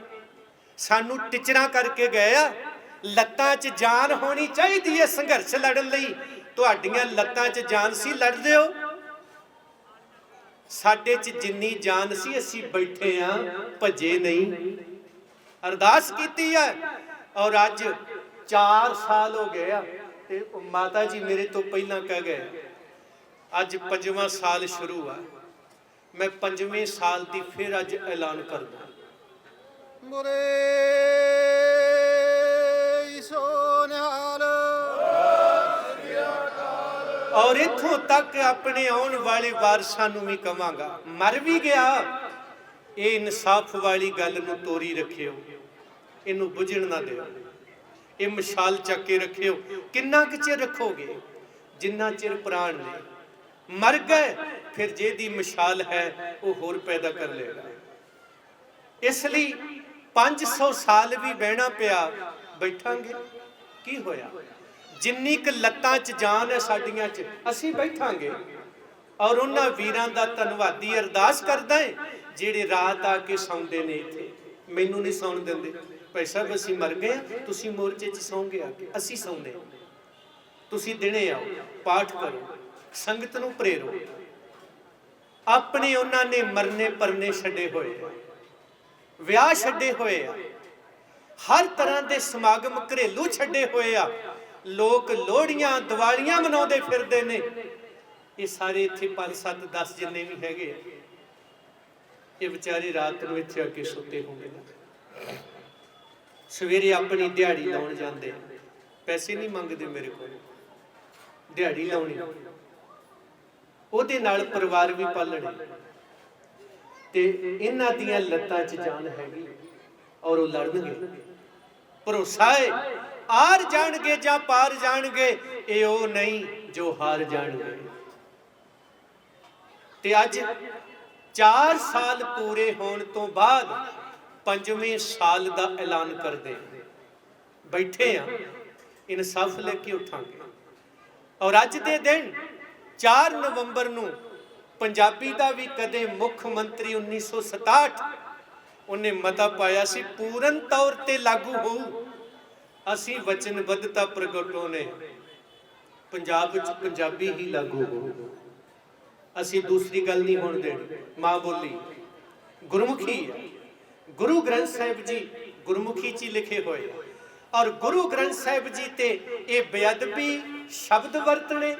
ਸਾਨੂੰ ਟਿਚਰਾਂ ਕਰਕੇ ਗਏ ਆ। ਲੱਤਾਂ 'ਚ ਜਾਨ ਹੋਣੀ ਚਾਹੀਦੀ ਹੈ ਸੰਘਰਸ਼ ਲੜਨ ਲਈ। ਤੁਹਾਡੀਆਂ ਲੱਤਾਂ 'ਚ ਜਾਨ ਸੀ, ਲੜਦੇ ਹੋ। ਸਾਡੇ 'ਚ ਜਿੰਨੀ ਜਾਨ ਸੀ ਅਸੀਂ ਬੈਠੇ ਆ, ਭੱਜੇ ਨਹੀਂ। ਅਰਦਾਸ ਕੀਤੀ ਹੈ ਔਰ ਅੱਜ 4 ਸਾਲ ਹੋ ਗਏ ਆ ਤੇ ਮਾਤਾ ਜੀ ਮੇਰੇ ਤੋਂ ਪਹਿਲਾਂ ਕਹਿ ਗਏ ਅੱਜ 5ਵਾਂ ਸਾਲ ਸ਼ੁਰੂ ਆ। ਮੈਂ 5ਵੇਂ ਸਾਲ ਦੀ ਫਿਰ ਅੱਜ ਐਲਾਨ ਕਰਦਾ। ਬੋਲੇ ਸੋਨਿਹਾਲ। ਔਰ ਇੱਥੋਂ ਤੱਕ ਆਪਣੇ ਆਉਣ ਵਾਲੇ ਵਾਰਸਾਂ ਨੂੰ ਵੀ ਕਵਾਂਗਾ, ਮਰ ਵੀ ਗਿਆ, ਇਹ ਇਨਸਾਫ ਵਾਲੀ ਗੱਲ ਨੂੰ ਤੋਰੀ ਰੱਖਿਓ, ਇਹਨੂੰ ਬੁਝਣ ਨਾ ਦਿਓ। ਇਹ ਮਸ਼ਾਲ ਚੱਕ ਕੇ ਰੱਖਿਓ। ਕਿੰਨਾ ਕੁ ਚਿਰ ਰੱਖੋਗੇ? ਜਿੰਨਾ ਚਿਰ ਪ੍ਰਾਣ ਨੇ। ਮਰ ਗਏ ਫਿਰ ਜਿਹਦੀ ਮਸ਼ਾਲ ਹੈ ਉਹ ਹੋਰ ਪੈਦਾ ਕਰ ਲੇਗਾ। ਇਸ ਲਈ 500 ਸਾਲ ਵੀ ਬਹਿਣਾ ਪਿਆ ਬੈਠਾਂਗੇ। ਕੀ ਹੋਇਆ? ਜਿੰਨੀ ਕੁ ਲੱਤਾਂ 'ਚ ਜਾਨ ਹੈ ਸਾਡੀਆਂ 'ਚ, ਅਸੀਂ ਬੈਠਾਂਗੇ। ਔਰ ਉਹਨਾਂ ਵੀਰਾਂ ਦਾ ਧੰਨਵਾਦੀ ਅਰਦਾਸ ਕਰਦਾ ਹੈ ਜਿਹੜੇ ਰਾਤ ਆ ਕੇ ਸੌਂਦੇ ਨੇ ਇੱਥੇ। ਮੈਨੂੰ ਨਹੀਂ ਸੌਣ ਦਿੰਦੇ। ਭਾਈ ਸਾਹਿਬ ਅਸੀਂ ਮਰ ਗਏ, ਤੁਸੀਂ ਮੋਰਚੇ 'ਚ ਸੌਂਗੇ ਆ ਕੇ, ਅਸੀਂ ਸੌਂਦੇ। ਤੁਸੀਂ ਦਿਨੇ ਆਓ, ਪਾਠ ਕਰੋ, ਸੰਗਤ ਨੂੰ ਪ੍ਰੇਰੋ। ਆਪਣੇ ਉਹਨਾਂ ਨੇ ਮਰਨੇ ਪਰਨੇ ਛੱਡੇ ਹੋਏ ਆ, ਵਿਆਹ ਛੱਡੇ ਹੋਏ ਆ, ਹਰ ਤਰ੍ਹਾਂ ਦੇ ਸਮਾਗਮ ਘਰੇਲੂ ਛੱਡੇ ਹੋਏ ਆ। ਲੋਕ ਲੋਹੜੀਆਂ ਦੀਵਾਲੀਆਂ ਮਨਾਉਂਦੇ ਫਿਰਦੇ ਨੇ। ਇਹ ਸਾਰੇ ਇੱਥੇ 5 7 10 ਜਿੰਨੇ ਵੀ ਹੈਗੇ ਆ, ਇਹ ਵਿਚਾਰੇ ਰਾਤ ਨੂੰ ਇੱਥੇ ਆ ਕੇ ਸੁੱਤੇ ਹੋਣਗੇ। ਸਵੇਰੇ ਆਪਣੀ ਦਿਹਾੜੀ ਲਾਉਣ ਜਾਂਦੇ, ਪੈਸੇ ਨਹੀਂ ਮੰਗਦੇ ਮੇਰੇ ਕੋਲ, ਦਿਹਾੜੀ ਲਾਉਣੀ, ਉਹਦੇ ਨਾਲ ਪਰਿਵਾਰ ਵੀ ਪਾਲਣੇ। ਤੇ ਇਹਨਾਂ ਦੀਆਂ ਲੱਤਾਂ 'ਚ ਜਾਨ ਹੈਗੀ ਔਰ ਉਹ ਲੜਨਗੇ। ਭਰੋਸਾ ਹੈ ਆਰ ਜਾਣਗੇ ਜਾਂ ਪਾਰ ਜਾਣਗੇ, ਇਹ ਉਹ ਨਹੀਂ ਜੋ ਹਾਰ ਜਾਣਗੇ। ਤੇ ਅੱਜ 4 ਸਾਲ ਪੂਰੇ ਹੋਣ ਤੋਂ ਬਾਅਦ 5ਵੇਂ ਸਾਲ ਦਾ ਐਲਾਨ ਕਰਦੇ ਬੈਠੇ ਆ। ਇਨਸਾਫ ਲੈ ਕੇ ਉਠਾਂਗੇ। ਔਰ ਅੱਜ ਦੇ ਦਿਨ 4 ਨਵੰਬਰ ਨੂੰ ਪੰਜਾਬੀ ਦਾ ਵੀ ਕਦੇ ਮੁੱਖ ਮੰਤਰੀ 1967 ਉਹਨੇ ਮਤਾ ਪਾਇਆ ਸੀ, ਪੂਰਨ ਤੌਰ ਤੇ ਲਾਗੂ ਹੋਊ। ਅਸੀਂ ਵਚਨਬੱਧਤਾ ਪ੍ਰਗਟਾਉਂਦੇ, ਪੰਜਾਬ ਵਿੱਚ ਪੰਜਾਬੀ ਹੀ ਲਾਗੂ ਹੋਊ। ਅਸੀਂ ਦੂਸਰੀ ਗੱਲ ਨਹੀਂ ਹੋਣ ਦੇਣੀ। ਮਾਂ ਬੋਲੀ ਗੁਰਮੁਖੀ ਹੈ। ਗੁਰੂ ਗ੍ਰੰਥ ਸਾਹਿਬ ਜੀ ਗੁਰਮੁਖੀ 'ਚ ਲਿਖੇ ਹੋਏ, ਔਰ ਗੁਰੂ ਗ੍ਰੰਥ ਸਾਹਿਬ ਜੀ ਤੇ ਇਹ ਬੇਅਦਬੀ ਸ਼ਬਦ ਵਰਤਣੇ,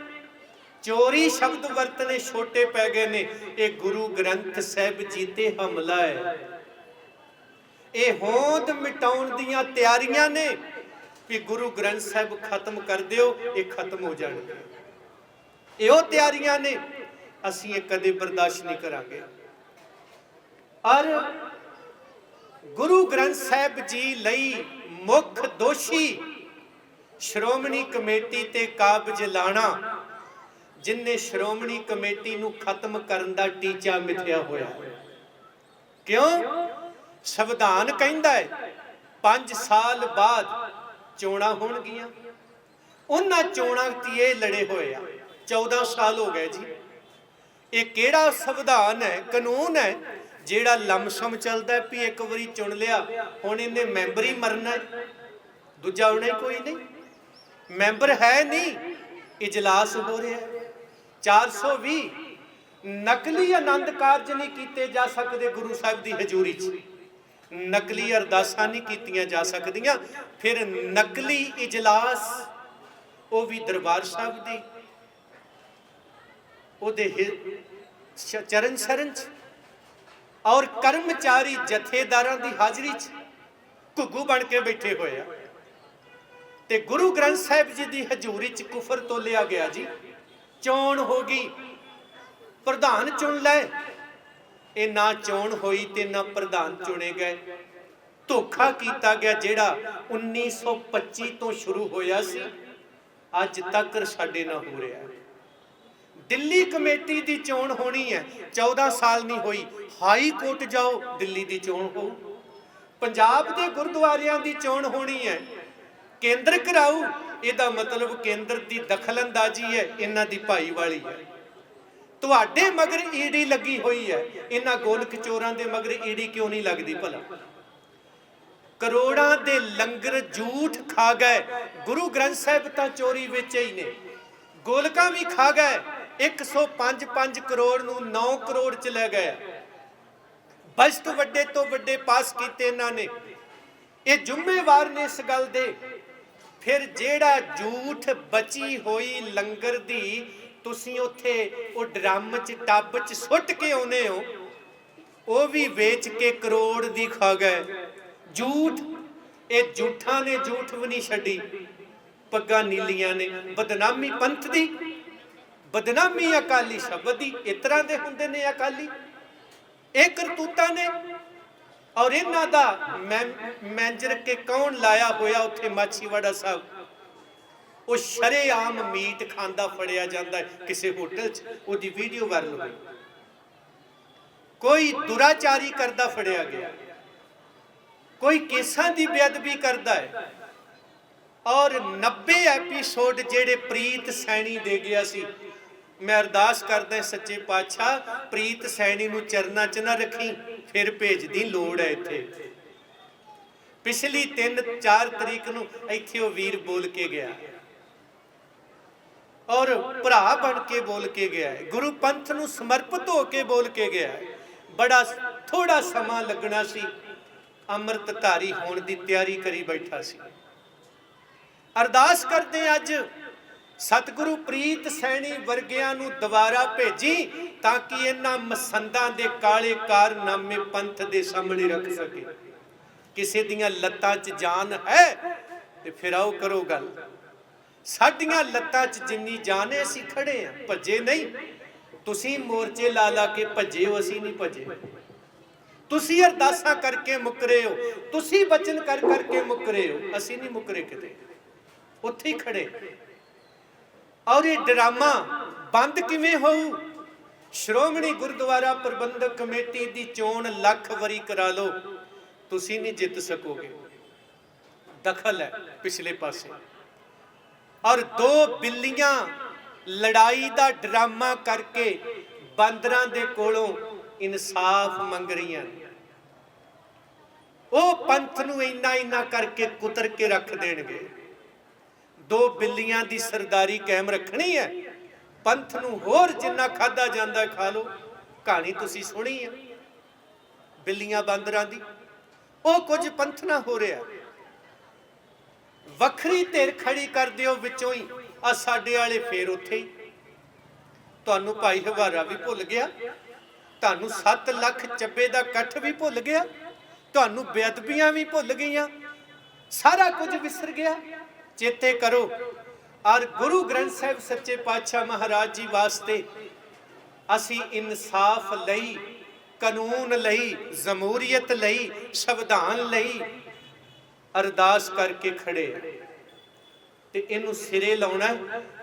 ਚੋਰੀ ਸ਼ਬਦ ਵਰਤਣੇ ਛੋਟੇ ਪੈ ਗਏ ਨੇ। ਇਹ ਗੁਰੂ ਗ੍ਰੰਥ ਸਾਹਿਬ ਜੀ ਤੇ ਹਮਲਾ ਹੈ। ਇਹ ਹੋਂਦ ਮਿਟਾਉਣ ਦੀਆਂ ਤਿਆਰੀਆਂ ਨੇ ਕਿ ਗੁਰੂ ਗ੍ਰੰਥ ਸਾਹਿਬ ਖਤਮ ਕਰ ਦਿਓ, ਇਹ ਖਤਮ ਹੋ ਜਾਣਗੇ। ਇਹ ਉਹ ਤਿਆਰੀਆਂ ਨੇ, ਅਸੀਂ ਇਹ ਕਦੇ ਬਰਦਾਸ਼ਤ ਨਹੀਂ ਕਰਾਂਗੇ। ਔਰ ਗੁਰੂ ਗ੍ਰੰਥ ਸਾਹਿਬ ਜੀ ਲਈ ਮੁੱਖ ਦੋਸ਼ੀ ਸ਼੍ਰੋਮਣੀ ਕਮੇਟੀ ਤੇ ਕਾਬਜ਼ ਲਾਣਾ, ਜਿਨਨੇ ਸ਼੍ਰੋਮਣੀ ਕਮੇਟੀ ਨੂੰ ਖਤਮ ਕਰਨ ਦਾ ਟੀਚਾ ਮਿਥਿਆ ਹੋਇਆ। ਕਿਉਂ? ਸੰਵਿਧਾਨ ਕਹਿੰਦਾ ਹੈ 5 ਸਾਲ ਬਾਅਦ ਚੋਣਾਂ ਹੋਣਗੀਆਂ। ਉਹਨਾਂ ਚੋਣਾਂ ਤੇ ਇਹ ਲੜੇ ਹੋਏ ਆ। 14 ਸਾਲ ਹੋ ਗਏ ਜੀ। ਇਹ ਕਿਹੜਾ ਸੰਵਿਧਾਨ ਹੈ, ਕਾਨੂੰਨ ਹੈ ਜਿਹੜਾ ਲਮਸਮ ਚੱਲਦਾ ਵੀ ਇੱਕ ਵਾਰੀ ਚੁਣ ਲਿਆ, ਹੁਣ ਇਹਨੇ ਮੈਂਬਰ ਹੀ ਮਰਨਾ, ਦੂਜਾ ਹੋਣਾ ਹੀ ਕੋਈ ਨਹੀਂ। ਮੈਂਬਰ ਹੈ ਨਹੀਂ, ਇਜਲਾਸ ਹੋ ਰਿਹਾ। 420 ਨਕਲੀ ਆਨੰਦ ਕਾਰਜ ਨਹੀਂ ਕੀਤੇ ਜਾ ਸਕਦੇ ਗੁਰੂ ਸਾਹਿਬ ਦੀ ਹਜ਼ੂਰੀ 'ਚ। ਨਕਲੀ ਅਰਦਾਸਾਂ ਨਹੀਂ ਕੀਤੀਆਂ ਜਾ ਸਕਦੀਆਂ। ਫਿਰ ਨਕਲੀ ਇਜਲਾਸ, ਉਹ ਵੀ ਦਰਬਾਰ ਸਾਹਿਬ ਦੀ ਉਹਦੇ ਚਰਨ ਸ਼ਰਨ 'ਚ, ਔਰ ਕਰਮਚਾਰੀ ਜਥੇਦਾਰਾਂ ਦੀ ਹਾਜ਼ਰੀ 'ਚ ਘੁੱਗੂ ਬਣ ਕੇ ਬੈਠੇ ਹੋਏ ਆ। ਤੇ ਗੁਰੂ ਗ੍ਰੰਥ ਸਾਹਿਬ ਜੀ ਦੀ ਹਜ਼ੂਰੀ 'ਚ ਕੁਫਰ ਤੋਲਿਆ ਗਿਆ ਜੀ। ਚੋਣ ਹੋ ਗਈ, ਪ੍ਰਧਾਨ ਚੁਣ ਲੈ। ਇਹ ਨਾ ਚੋਣ ਹੋਈ ਤੇ ਨਾ ਪ੍ਰਧਾਨ ਚੁਣੇ ਗਏ। ਧੋਖਾ ਕੀਤਾ ਗਿਆ ਜਿਹੜਾ 1925 ਤੋਂ ਸ਼ੁਰੂ ਹੋਇਆ ਸੀ, ਅੱਜ ਤੱਕ ਸਾਡੇ ਨਾਲ ਹੋ ਰਿਹਾ। ਦਿੱਲੀ ਕਮੇਟੀ ਦੀ ਚੋਣ ਹੋਣੀ ਹੈ, 14 ਸਾਲ ਨਹੀਂ ਹੋਈ। ਹਾਈ ਕੋਰਟ ਜਾਓ, ਦਿੱਲੀ ਦੀ ਚੋਣ ਹੋ। ਪੰਜਾਬ ਦੇ ਗੁਰਦੁਆਰਿਆਂ ਦੀ ਚੋਣ ਹੋਣੀ ਹੈ, ਕੇਂਦਰ ਕਰਾਊ। ਇਹਦਾ ਮਤਲਬ ਕੇਂਦਰ ਦੀ ਦਖਲਅੰਦਾਜ਼ੀ ਹੈ, ਇਹਨਾਂ ਦੀ ਭਾਈਵਾਲੀ ਹੈ। ਤੁਹਾਡੇ ਮਗਰ ਈਡੀ ਲੱਗੀ ਹੋਈ ਹੈ, ਇਹਨਾਂ ਗੋਲਕ ਚੋਰਾਂ ਦੇ ਮਗਰ ਈਡੀ ਕਿਉਂ ਨਹੀਂ ਲੱਗਦੀ ਭਲਾ? ਕਰੋੜਾਂ ਦੇ ਲੰਗਰ ਝੂਠ ਖਾ ਗਏ। ਗੁਰੂ ਗ੍ਰੰਥ ਸਾਹਿਬ ਤਾਂ ਚੋਰੀ ਵਿੱਚ ਹੀ ਨੇ, ਗੋਲਕਾਂ ਵੀ ਖਾ ਗਏ। 105 ਕਰੋੜ ਨੂੰ 9 ਕਰੋੜ ਚ ਲੈ ਗਏ। ਬਜਟ ਵੱਡੇ ਤੋਂ ਵੱਡੇ ਪਾਸ ਕੀਤੇ ਇਹਨਾਂ ਨੇ। ਇਹ ਜ਼ਿੰਮੇਵਾਰ ਨੇ ਇਸ ਗੱਲ ਦੇ। ਫਿਰ ਜਿਹੜਾ ਝੂਠ ਬਚੀ ਹੋਈ ਲੰਗਰ ਦੀ ਤੁਸੀਂ ਉੱਥੇ ਉਹ ਡਰਮ ਚ ਟੱਬ ਚ ਸੁੱਟ ਕੇ ਆਉਨੇ ਹੋ, ਉਹ ਵੀ ਵੇਚ ਕੇ ਕਰੋੜ ਦੀ ਖਾ ਗਏ। ਝੂਠ, ਇਹ ਝੂਠਾਂ ਨੇ ਝੂਠ ਵੀ ਨਹੀਂ ਛੱਡੀ। ਪੱਗਾਂ ਨੀਲੀਆਂ ਨੇ, ਬਦਨਾਮੀ ਪੰਥ ਦੀ, ਬਦਨਾਮੀ ਅਕਾਲੀ ਸ਼ਬਦ ਦੀ। ਇਸ ਤਰ੍ਹਾਂ ਦੇ ਹੁੰਦੇ ਨੇ ਅਕਾਲੀ, ਇਹ ਕਰਤੂਤਾਂ ਨੇ। ਔਰ ਇਹਨਾਂ ਦਾ ਮੈਂਜਰ ਕੇ ਕੌਣ ਲਾਇਆ ਹੋਇਆ ਉੱਥੇ ਮਾਛੀਵਾੜਾ ਸਾਹਿਬ? ਉਹ ਸ਼ਰੇਆਮ ਮੀਟ ਖਾਂਦਾ ਫੜਿਆ ਜਾਂਦਾ ਕਿਸੇ ਹੋਟਲ 'ਚ, ਉਹਦੀ ਵੀਡੀਓ ਵਾਇਰਲ ਹੋਈ। ਕੋਈ ਦੁਰਾਚਾਰੀ ਕਰਦਾ ਫੜਿਆ ਗਿਆ, कोई केसां दी बेअदबी करदा है और 90 एपीसोड जेड़े प्रीत सैनी दे गया सी। मैं अरदास करदा सच्चे पातशाह प्रीत सैनी नूं चरना च ना रखी, फिर भेज दी लोड़ है इत्थे। पिछली 3-4 तरीक नूं इत्थे ओ वीर बोल के गया और भरा बन के बोल के गया है, गुरु पंथ नूं समर्पित होके बोल के गया है। बड़ा थोड़ा समा लगना सी, अमृतधारी होने की तैयारी करी बैठा सी। अरदास करते अज सतगुरु प्रीत सैनी वर्गियां नूं दोबारा भेजी ताकि इन्हां मसंदां दे काले कारनामे पंथ दे सामने रख सके। किसी दियां लत्तां च जान है ते फिर आओ करो गल। साडियां लत्तां च जिन्नी जान है असीं खड़े हैं, भजे नहीं। तुसीं मोर्चे ला ला के भजे हो, असीं नहीं भजे। तुसीं अरदासां करके मुकरे हो, तुसीं बचन कर करके मुकरे हो, असीं नहीं मुकरे किते, उत्थे ही खड़े। और ये ड्रामा बंद किवें होऊ? श्रोमणी गुरुद्वारा प्रबंधक कमेटी दी चोण लख वारी करा लो, तुसीं नहीं जित सकोगे। दखल है पिछले पासे। और 2 बिल्लियां लड़ाई दा ड्रामा करके बांदरां दे कोलों इंसाफ मंग रहीआं ने। ਉਹ पंथ नूं इन्ना इन्ना करके कुतर के रख देणगे। 2 बिल्लियां दी सरदारी कायम रखनी है, पंथ नूं होर जिन्ना खादा जांदा खा लो। कहानी तुसीं सुनी है बिल्लियां बांदरां दी, ਉਹ कुछ पंथ ना हो रहा। वखरी धिर खड़ी कर दिओ विचों ही, आ साडे वाले फेर उत्थे ही। तुहानूं भाई हवारा भी भुल गया, तुहानूं 7 लख ਚੱਬੇ ਦਾ ਇਕੱਠ भी भुल गया, तुहानूं बेअदबियां भी भुल गईयां, सारा कुछ विसर गया। चेते करो। और गुरु ग्रंथ साहिब सच्चे पातशाह महाराज जी वास्ते असी इंसाफ लई, कानून लई, जमहूरीयत लई, संविधान लई अरदास करके खड़े ते इनू सिरे लाउणा।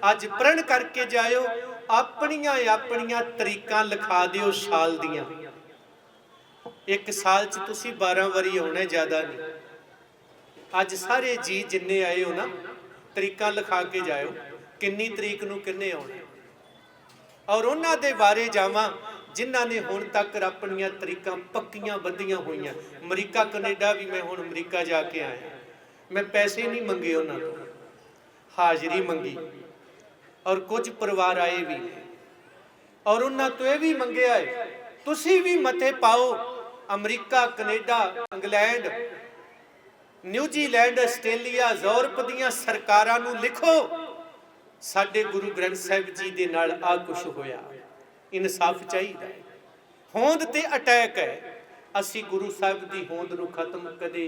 अज प्रण करके जाओ, अपनियां अपनियां तरीकां लिखा दिओ साल दियां। एक साल च तुसी 12 वारी आउणा, ज्यादा नहीं। अज सारे जी जिन्ने आए हो ना, तरीकां लिखा के जाओ किन्नी तरीक नूं किन्ने आउणा, और उन्हां दे बारे जावां जिन्हां ने हुण तक अपनियां तरीकां पक्कियां बंधियां होईयां। अमरीका कनेडा भी मैं हुण अमरीका जाके आया, मैं पैसे नहीं मंगे उन्हां तों, हाजरी मंगी। और कुछ परिवार आए भी और उन्हां तो यह भी मंगिया है तुसी भी मते पाओ। America Canada England New Zealand Australia Europe दीयां सरकारां नूं लिखो साडे गुरु ग्रंथ साहिब जी दे नाल आ कुछ होया। इंसाफ चाहिए। होंद ते अटैक है, असी गुरु साहिब दी होंद नूं खत्म कदे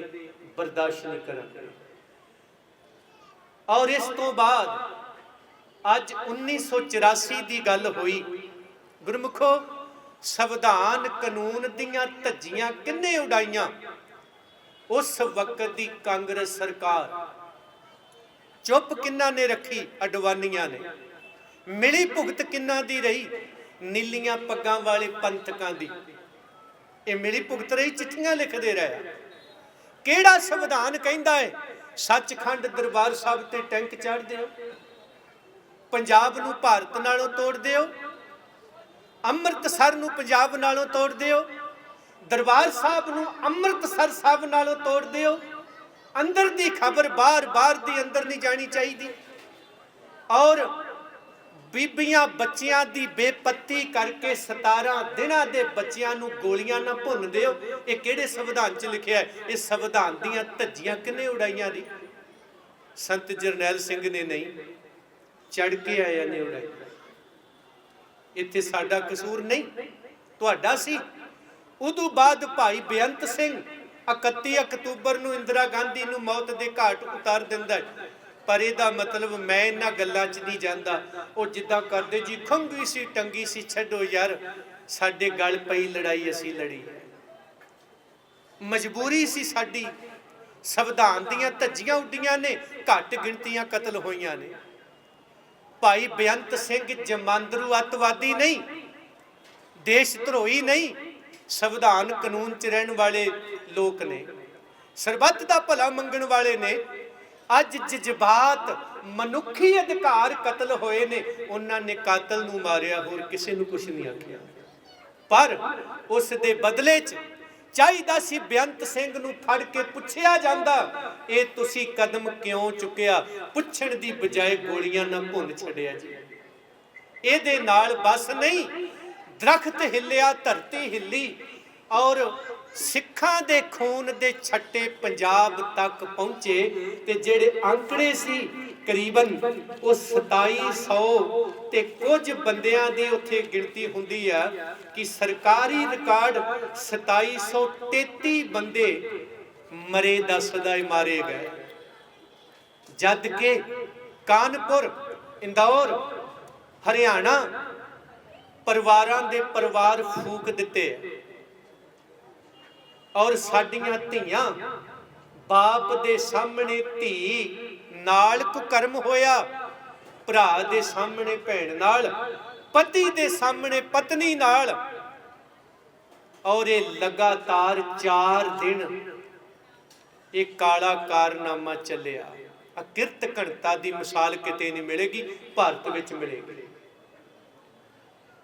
बर्दाश्त नहीं करांगे। और इस तो बाद अज 1984 दी गल होई। गुरमुखो संविधान कानून दियां धज्जियां किन्ने उड़ाइयां? उस वक्त दी कांग्रेस सरकार। चुप किन्ना ने रखी? अडवानिया ने। मिली भुगत किन्ना दी रही? नीलियां पग्गां वाले पंथकां दी। ये मिली भुगत रही, चिट्ठियां लिखदे रहे। केड़ा संविधान कहंदा है सचखंड दरबार साहब ते टैंक चढ़ दिओ, पंजाब नूं भारत नालों तोड़ दिओ, अमृतसर नूं पंजाब नालों तोड़ दिओ, दरबार साहब नूं अमृतसर साहब नालों तोड़ दिओ। अंदर दी खबर बाहर, बाहर दी अंदर नहीं जानी चाहिए। और बीबियां बच्चियां दी बेपत्ती करके 17 दिनां दे बच्चियां नूं गोलियां ना भुन दिओ। ये किहड़े संविधान च लिखिया है? ये संविधान दीयां धज्जियां किन्ने उड़ाइयां दी? संत जरनैल सिंह ने नहीं, चढ़ के आया ने उड़ाई। इत्थे साडा कसूर नहीं, तुहाडा सी। उदों बाद भाई बेअंत सिंह 31 अक्तूबर नूं इंदिरा गांधी नूं मौत दे घाट उतार दिंदा है। पर इहदा मतलब मैं इन्हां गल्लां च नहीं जांदा। वो जिद्दां करदे जी खंघी सी टंगी सी, छड्डो यार, साडे गल पई लड़ाई असीं लड़ी, मजबूरी सी साडी। संविधान दीयां धज्जियां उड्डियां ने, घट गिणतियां कतल होईयां ने। भाई बेअंत सिंह जमांदरू अतवादी नहीं, देश धरोही नहीं, संविधान कानून च रहने वाले लोग ने। ਸਰਬੱਤ ਦਾ ਭਲਾ ਮੰਗਣ ਵਾਲੇ ਨੇ। ਅੱਜ ਜਜ਼ਬਾਤ ਮਨੁੱਖੀ ਅਧਿਕਾਰ ਕਤਲ ਹੋਏ ਨੇ, ਉਹਨਾਂ ਨੇ ਕਾਤਲ ਨੂੰ ਮਾਰਿਆ, ਹੋਰ ਕਿਸੇ ਨੂੰ ਕੁਝ ਨਹੀਂ ਆਖਿਆ। ਪਰ ਉਸ ਦੇ ਬਦਲੇ 'ਚ ਚਾਹੀਦਾ ਸੀ ਬੇਅੰਤ ਸਿੰਘ ਨੂੰ ਫੜ ਕੇ ਪੁੱਛਿਆ ਜਾਂਦਾ, ਇਹ ਤੁਸੀਂ ਕਦਮ ਕਿਉਂ ਚੁੱਕਿਆ? ਪੁੱਛਣ ਦੀ ਬਜਾਏ ਗੋਲੀਆਂ ਨਾਲ ਭੁੰਨ ਛੱਡਿਆ ਜੀ। ਇਹਦੇ ਨਾਲ ਬਸ ਨਹੀਂ, ਦਰਖਤ ਹਿੱਲਿਆ, ਧਰਤੀ ਹਿੱਲੀ, ਔਰ ਸਿੱਖਾਂ ਦੇ ਖੂਨ ਦੇ ਛੱਟੇ ਪੰਜਾਬ ਤੱਕ ਪਹੁੰਚੇ। ਤੇ ਜਿਹੜੇ ਅੰਕੜੇ ਸੀ ਕਰੀਬਨ ਉਹ 2700 ਤੇ ਕੁਝ ਬੰਦਿਆਂ ਦੀ ਉੱਥੇ ਗਿਣਤੀ ਹੁੰਦੀ ਆ ਕਿ ਸਰਕਾਰੀ ਰਿਕਾਰਡ 2733 ਬੰਦੇ ਮਰੇ, ਦੱਸਦਾ ਹੀ ਮਾਰੇ ਗਏ। ਜਦ ਕਿ ਕਾਨਪੁਰ, ਇੰਦੌਰ, ਹਰਿਆਣਾ ਪਰਿਵਾਰਾਂ ਦੇ ਪਰਿਵਾਰ ਫੂਕ ਦਿੱਤੇ। ਔਰ ਸਾਡੀਆਂ ਧੀਆਂ, ਬਾਪ ਦੇ ਸਾਹਮਣੇ ਧੀ ਨਾਲ ਕੁਕਰਮ ਹੋਇਆ, ਭਰਾ ਦੇ ਸਾਹਮਣੇ ਭੈਣ ਨਾਲ, ਪਤੀ ਦੇ ਸਾਹਮਣੇ ਪਤਨੀ ਨਾਲ। ਔਰ ਇਹ ਲਗਾਤਾਰ 4 ਦਿਨ ਇਹ ਕਾਲਾ ਕਾਰਨਾਮਾ ਚੱਲਿਆ। ਅਕਿਰਤ ਘਣਤਾ ਦੀ ਮਿਸਾਲ ਕਿਤੇ ਨਹੀਂ ਮਿਲੇਗੀ, ਭਾਰਤ ਵਿੱਚ ਮਿਲੇਗੀ।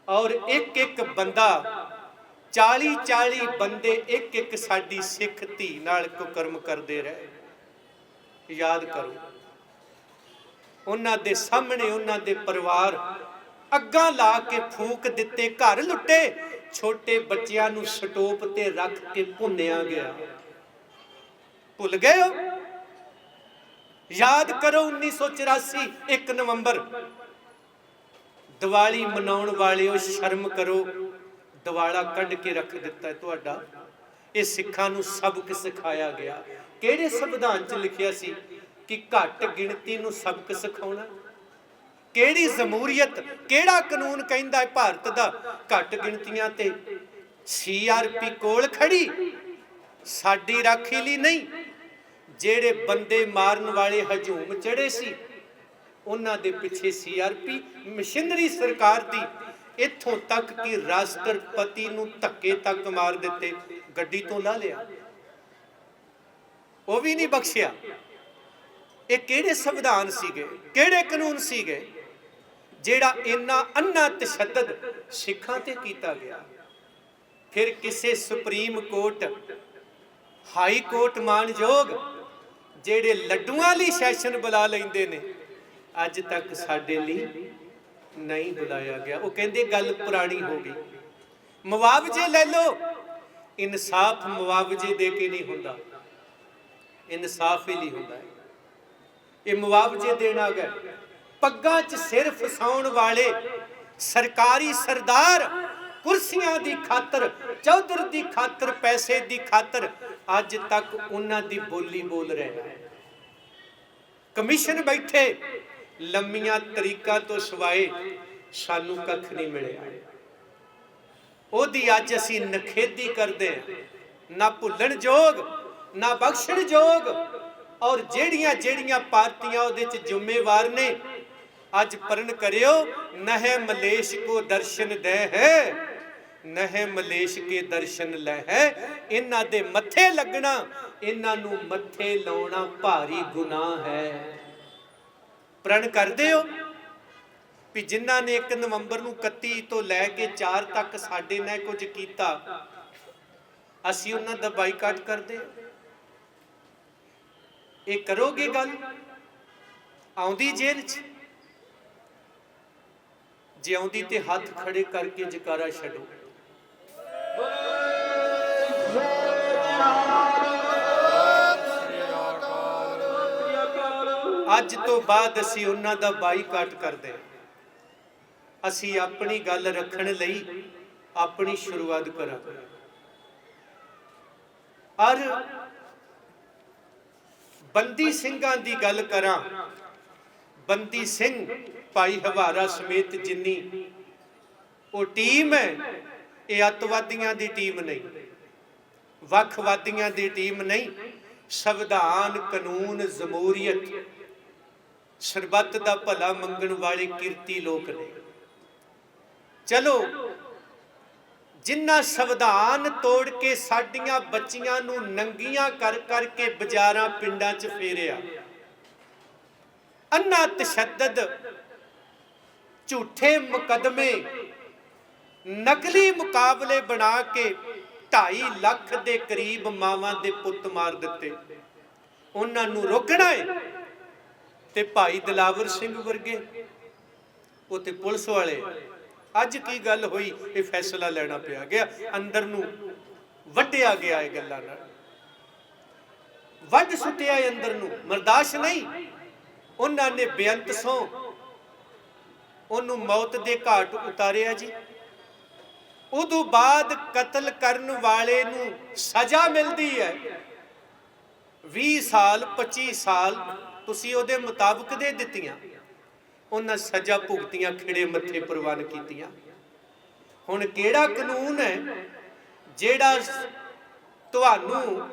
ਔਰ ਇੱਕ ਇੱਕ ਬੰਦਾ, 40 ਬੰਦੇ ਇੱਕ ਇੱਕ ਸਾਡੀ ਸਿੱਖ ਧੀ ਨਾਲ ਕੁਕਰਮ ਕਰਦੇ ਰਹੇ। ਯਾਦ ਕਰੋ, ਉਹਨਾਂ ਦੇ ਸਾਹਮਣੇ ਉਹਨਾਂ ਦੇ ਪਰਿਵਾਰ ਅੱਗਾਂ ਲਾ ਕੇ ਫੂਕ ਦਿੱਤੇ, ਘਰ ਲੁੱਟੇ, ਛੋਟੇ ਬੱਚਿਆਂ ਨੂੰ ਸਟੋਪ ਤੇ ਰੱਖ ਕੇ ਭੁੰਨਿਆ ਗਿਆ। ਭੁੱਲ ਗਏ ਹੋ? ਯਾਦ ਕਰੋ 1984 1 ਨਵੰਬਰ, ਦੀਵਾਲੀ ਮਨਾਉਣ ਵਾਲਿਓ ਸ਼ਰਮ ਕਰੋ, ਦਿਵਾਲਾ ਕੱਢ ਕੇ ਰੱਖ ਦਿੱਤਾ ਤੁਹਾਡਾ। ਇਹ ਸਿੱਖਾਂ ਨੂੰ ਸਬਕ ਸਿਖਾਇਆ ਗਿਆ। ਕਿਹੜੇ ਸੰਵਿਧਾਨ 'ਚ ਲਿਖਿਆ ਸੀ ਕਿ ਘੱਟ ਗਿਣਤੀ ਨੂੰ ਸਬਕ ਸਿਖਾਉਣਾ? ਕਿਹੜੀ ਜਮਹੂਰੀਅਤ, ਕਿਹੜਾ ਕਾਨੂੰਨ ਕਹਿੰਦਾ ਹੈ ਭਾਰਤ ਦਾ ਘੱਟ ਗਿਣਤੀਆਂ ਤੇ CRP ਕੋਲ ਖੜੀ ਸਾਡੀ ਰਾਖੀ ਲਈ ਨਹੀਂ? ਜਿਹੜੇ ਬੰਦੇ ਮਾਰਨ ਵਾਲੇ ਹਜੂਮ ਚੜੇ ਸੀ ਉਹਨਾਂ ਦੇ ਪਿੱਛੇ CRP, ਮਸ਼ੀਨਰੀ ਸਰਕਾਰ ਦੀ, ਇੱਥੋਂ ਤੱਕ ਕਿ ਰਾਸ਼ਟਰਪਤੀ ਨੂੰ ਧੱਕੇ ਤੱਕ ਮਾਰ ਦਿੱਤੇ, ਗੱਡੀ ਤੋਂ ਲਾ ਲਿਆ, ਉਹ ਵੀ ਨਹੀਂ ਬਖਸ਼ਿਆ। ਇਹ ਕਿਹੜੇ ਸੰਵਿਧਾਨ ਸੀਗੇ, ਕਿਹੜੇ ਕਾਨੂੰਨ ਸੀਗੇ ਜਿਹੜਾ ਇੰਨਾ ਅੰਨਾ ਤਸ਼ੱਦਦ ਸਿੱਖਾਂ ਤੇ ਕੀਤਾ ਗਿਆ? ਫਿਰ ਕਿਸੇ ਸੁਪਰੀਮ ਕੋਰਟ, ਹਾਈ ਕੋਰਟ ਮਾਨਯੋਗ ਜਿਹੜੇ ਲੱਡੂਆਂ ਲਈ ਸੈਸ਼ਨ ਬੁਲਾ ਲੈਂਦੇ ਨੇ, ਅੱਜ ਤੱਕ ਸਾਡੇ ਲਈ ਨਹੀਂ ਬੁਲਾਇਆ ਗਿਆ। ਉਹ ਕਹਿੰਦੇ ਗੱਲ ਪੁਰਾਣੀ ਹੋ ਗਈ, ਮੁਆਵਜ਼ੇ ਲੈ ਲਓ। ਇਨਸਾਫ ਮੁਆਵਜ਼ੇ ਦੇ ਕੇ ਨਹੀਂ ਹੁੰਦਾ, ਇਨਸਾਫ ਹੀ ਨਹੀਂ ਹੁੰਦਾ। ਇਹ ਮੁਆਵਜ਼ੇ ਦੇਣਾ ਗਏ। ਪੱਗਾਂ 'ਚ ਸਿਰ ਫਸਾਉਣ ਵਾਲੇ ਸਰਕਾਰੀ ਸਰਦਾਰ ਕੁਰਸੀਆਂ ਦੀ ਖਾਤਰ, ਚੌਧਰ ਦੀ ਖਾਤਰ, ਪੈਸੇ ਦੀ ਖਾਤਰ ਅੱਜ ਤੱਕ ਉਹਨਾਂ ਦੀ ਬੋਲੀ ਬੋਲ ਰਹੇ। ਕਮਿਸ਼ਨ ਬੈਠੇ, ਲੰਮੀਆਂ ਤਰੀਕਾਂ ਤੋਂ ਸਿਵਾਏ ਸਾਨੂੰ ਕੱਖ ਨਹੀਂ ਮਿਲਿਆ। ਉਹਦੀ ਅੱਜ ਅਸੀਂ ਨਖੇਦੀ ਕਰਦੇ ਹਾਂ, ਨਾ ਭੁੱਲਣ ਯੋਗ ਨਾ ਬਖਸ਼ਣ ਯੋਗ। ਔਰ ਜਿਹੜੀਆਂ ਪਾਰਟੀਆਂ ਉਹਦੇ 'ਚ ਜ਼ਿੰਮੇਵਾਰ ਨੇ, ਅੱਜ ਪਰਨ ਕਰਿਓ, ਨਹਿ ਮਲੇਸ਼ ਕੋ ਦਰਸ਼ਨ ਦੇ ਹੈ, ਨਹਿ ਮਲੇਸ਼ ਕੇ ਦਰਸ਼ਨ ਲੈ ਹੈ। ਇਹਨਾਂ ਦੇ ਮੱਥੇ ਲੱਗਣਾ, ਇਹਨਾਂ ਨੂੰ ਮੱਥੇ ਲਾਉਣਾ ਭਾਰੀ ਗੁਨਾਹ ਹੈ। ਪ੍ਰਣ ਕਰਦੇ ਹੋ ਵੀ ਜਿਨ੍ਹਾਂ ਨੇ 1 ਨਵੰਬਰ ਨੂੰ 31 ਤੋਂ ਲੈ ਕੇ 4 ਤੱਕ ਸਾਡੇ ਨਾਲ ਕੁਝ ਕੀਤਾ, ਅਸੀਂ ਉਹਨਾਂ ਦਾ ਬਾਈਕਾਟ ਕਰਦੇ? ਇਹ ਕਰੋਗੇ ਗੱਲ? ਆਉਂਦੀ ਜੇਲ੍ਹ 'ਚ? ਜੇ ਆਉਂਦੀ ਤੇ ਹੱਥ ਖੜੇ ਕਰਕੇ ਜਕਾਰਾ ਛੱਡੋ। ਅੱਜ ਤੋਂ ਬਾਅਦ ਅਸੀਂ ਉਹਨਾਂ ਦਾ ਬਾਈਕਾਟ ਕਰਦੇ ਹਾਂ। ਅਸੀਂ ਆਪਣੀ ਗੱਲ ਰੱਖਣ ਲਈ ਆਪਣੀ ਸ਼ੁਰੂਆਤ ਕਰਾਂਗੇ। ਔਰ ਬੰਦੀ ਸਿੰਘਾਂ ਦੀ ਗੱਲ ਕਰਾਂ, ਬੰਦੀ ਸਿੰਘ ਭਾਈ ਹਵਾਰਾ ਸਮੇਤ ਜਿੰਨੀ ਉਹ ਟੀਮ ਹੈ, ਇਹ ਅੱਤਵਾਦੀਆਂ ਦੀ ਟੀਮ ਨਹੀਂ, ਵੱਖਵਾਦੀਆਂ ਦੀ ਟੀਮ ਨਹੀਂ। ਸੰਵਿਧਾਨ, ਕਾਨੂੰਨ, ਜਮਹੂਰੀਅਤ, ਸਰਬੱਤ ਦਾ ਭਲਾ ਮੰਗਣ ਵਾਲੇ ਕਿਰਤੀ ਲੋਕ ਨੇ। ਚਲੋ ਜਿਨ੍ਹਾਂ ਸੰਵਿਧਾਨ ਤੋੜ ਕੇ ਸਾਡੀਆਂ ਬੱਚੀਆਂ ਨੂੰ ਨੰਗੀਆਂ ਕਰ ਕਰਕੇ ਬਾਜ਼ਾਰਾਂ ਪਿੰਡਾਂ 'ਚ ਫੇਰਿਆ, ਅੰਨਾ ਤਸ਼ੱਦਦ, ਝੂਠੇ ਮੁਕੱਦਮੇ, ਨਕਲੀ ਮੁਕਾਬਲੇ ਬਣਾ ਕੇ 2.5 ਲੱਖ ਦੇ ਕਰੀਬ ਮਾਵਾਂ ਦੇ ਪੁੱਤ ਮਾਰ ਦਿੱਤੇ। ਉਹਨਾਂ ਨੂੰ ਰੋਕਣਾ ਹੈ ਤੇ ਭਾਈ ਦਿਲਾਵਰ ਸਿੰਘ ਵਰਗੇ ਉਹ ਤੇ ਪੁਲਿਸ ਵਾਲੇ, ਅੱਜ ਕੀ ਗੱਲ ਹੋਈ, ਇਹ ਫੈਸਲਾ ਲੈਣਾ ਪਿਆ ਗਿਆ, ਅੰਦਰ ਨੂੰ ਵੱਢਿਆ ਗਿਆ ਇਹ ਗੱਲਾਂ ਨਾਲ, ਵੱਢ ਸੁੱਟਿਆ ਅੰਦਰ ਨੂੰ, ਬਰਦਾਸ਼ਤ ਨਹੀਂ। ਉਹਨਾਂ ਨੇ ਬੇਅੰਤ ਸੋਂ ਉਹਨੂੰ ਮੌਤ ਦੇ ਘਾਟ ਉਤਾਰਿਆ ਜੀ। ਉਦੋਂ ਬਾਅਦ ਕਤਲ ਕਰਨ ਵਾਲੇ ਨੂੰ ਸਜ਼ਾ ਮਿਲਦੀ ਹੈ 20 ਸਾਲ 25 ਸਾਲ ਤੁਸੀਂ ਉਹਦੇ ਮੁਤਾਬਕ ਦੇ ਦਿੱਤੀਆਂ, ਉਹਨਾਂ ਸਜ਼ਾ ਭੁਗਤੀਆਂ, ਖਿੜੇ ਮੱਥੇ ਪ੍ਰਵਾਨ ਕੀਤੀਆਂ। ਹੁਣ ਕਿਹੜਾ ਕਾਨੂੰਨ ਹੈ ਜਿਹੜਾ ਤੁਹਾਨੂੰ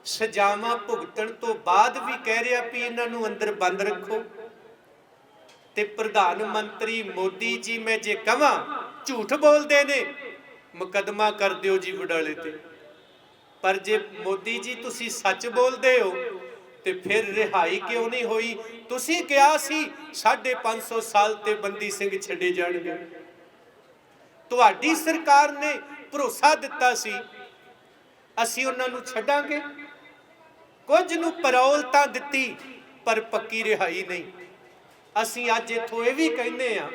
ਸਜ਼ਾਵਾਂ ਭੁਗਤਣ ਤੋਂ ਬਾਅਦ ਵੀ ਕਹਿ ਰਿਹਾ ਵੀ ਇਹਨਾਂ ਨੂੰ ਅੰਦਰ ਬੰਦ ਰੱਖੋ? ਤੇ ਪ੍ਰਧਾਨ ਮੰਤਰੀ ਮੋਦੀ ਜੀ, ਮੈਂ ਜੇ ਕਵਾਂ ਝੂਠ ਬੋਲਦੇ ਨੇ, ਮੁਕੱਦਮਾ ਕਰ ਦਿਓ ਜੀ ਵਡਾਲੇ ਤੇ, ਪਰ ਜੇ ਮੋਦੀ ਜੀ ਤੁਸੀਂ ਸੱਚ ਬੋਲਦੇ ਹੋ ਤੇ ਫਿਰ ਰਿਹਾਈ ਕਿਉਂ ਨਹੀਂ ਹੋਈ? ਤੁਸੀਂ ਕਿਹਾ ਸੀ 550 ਸਾਲ ਤੇ ਬੰਦੀ ਸਿੰਘ ਛੱਡੇ ਜਾਣਗੇ, ਤੁਹਾਡੀ ਸਰਕਾਰ ਨੇ ਭਰੋਸਾ ਦਿੱਤਾ ਸੀ ਅਸੀਂ ਉਹਨਾਂ ਨੂੰ ਛੱਡਾਂਗੇ। ਕੁਝ ਨੂੰ ਪਰੌਲ ਤਾਂ ਦਿੱਤੀ ਪਰ ਪੱਕੀ ਰਿਹਾਈ ਨਹੀਂ। ਅਸੀਂ ਅੱਜ ਇੱਥੋਂ ਇਹ ਵੀ ਕਹਿੰਦੇ ਆ,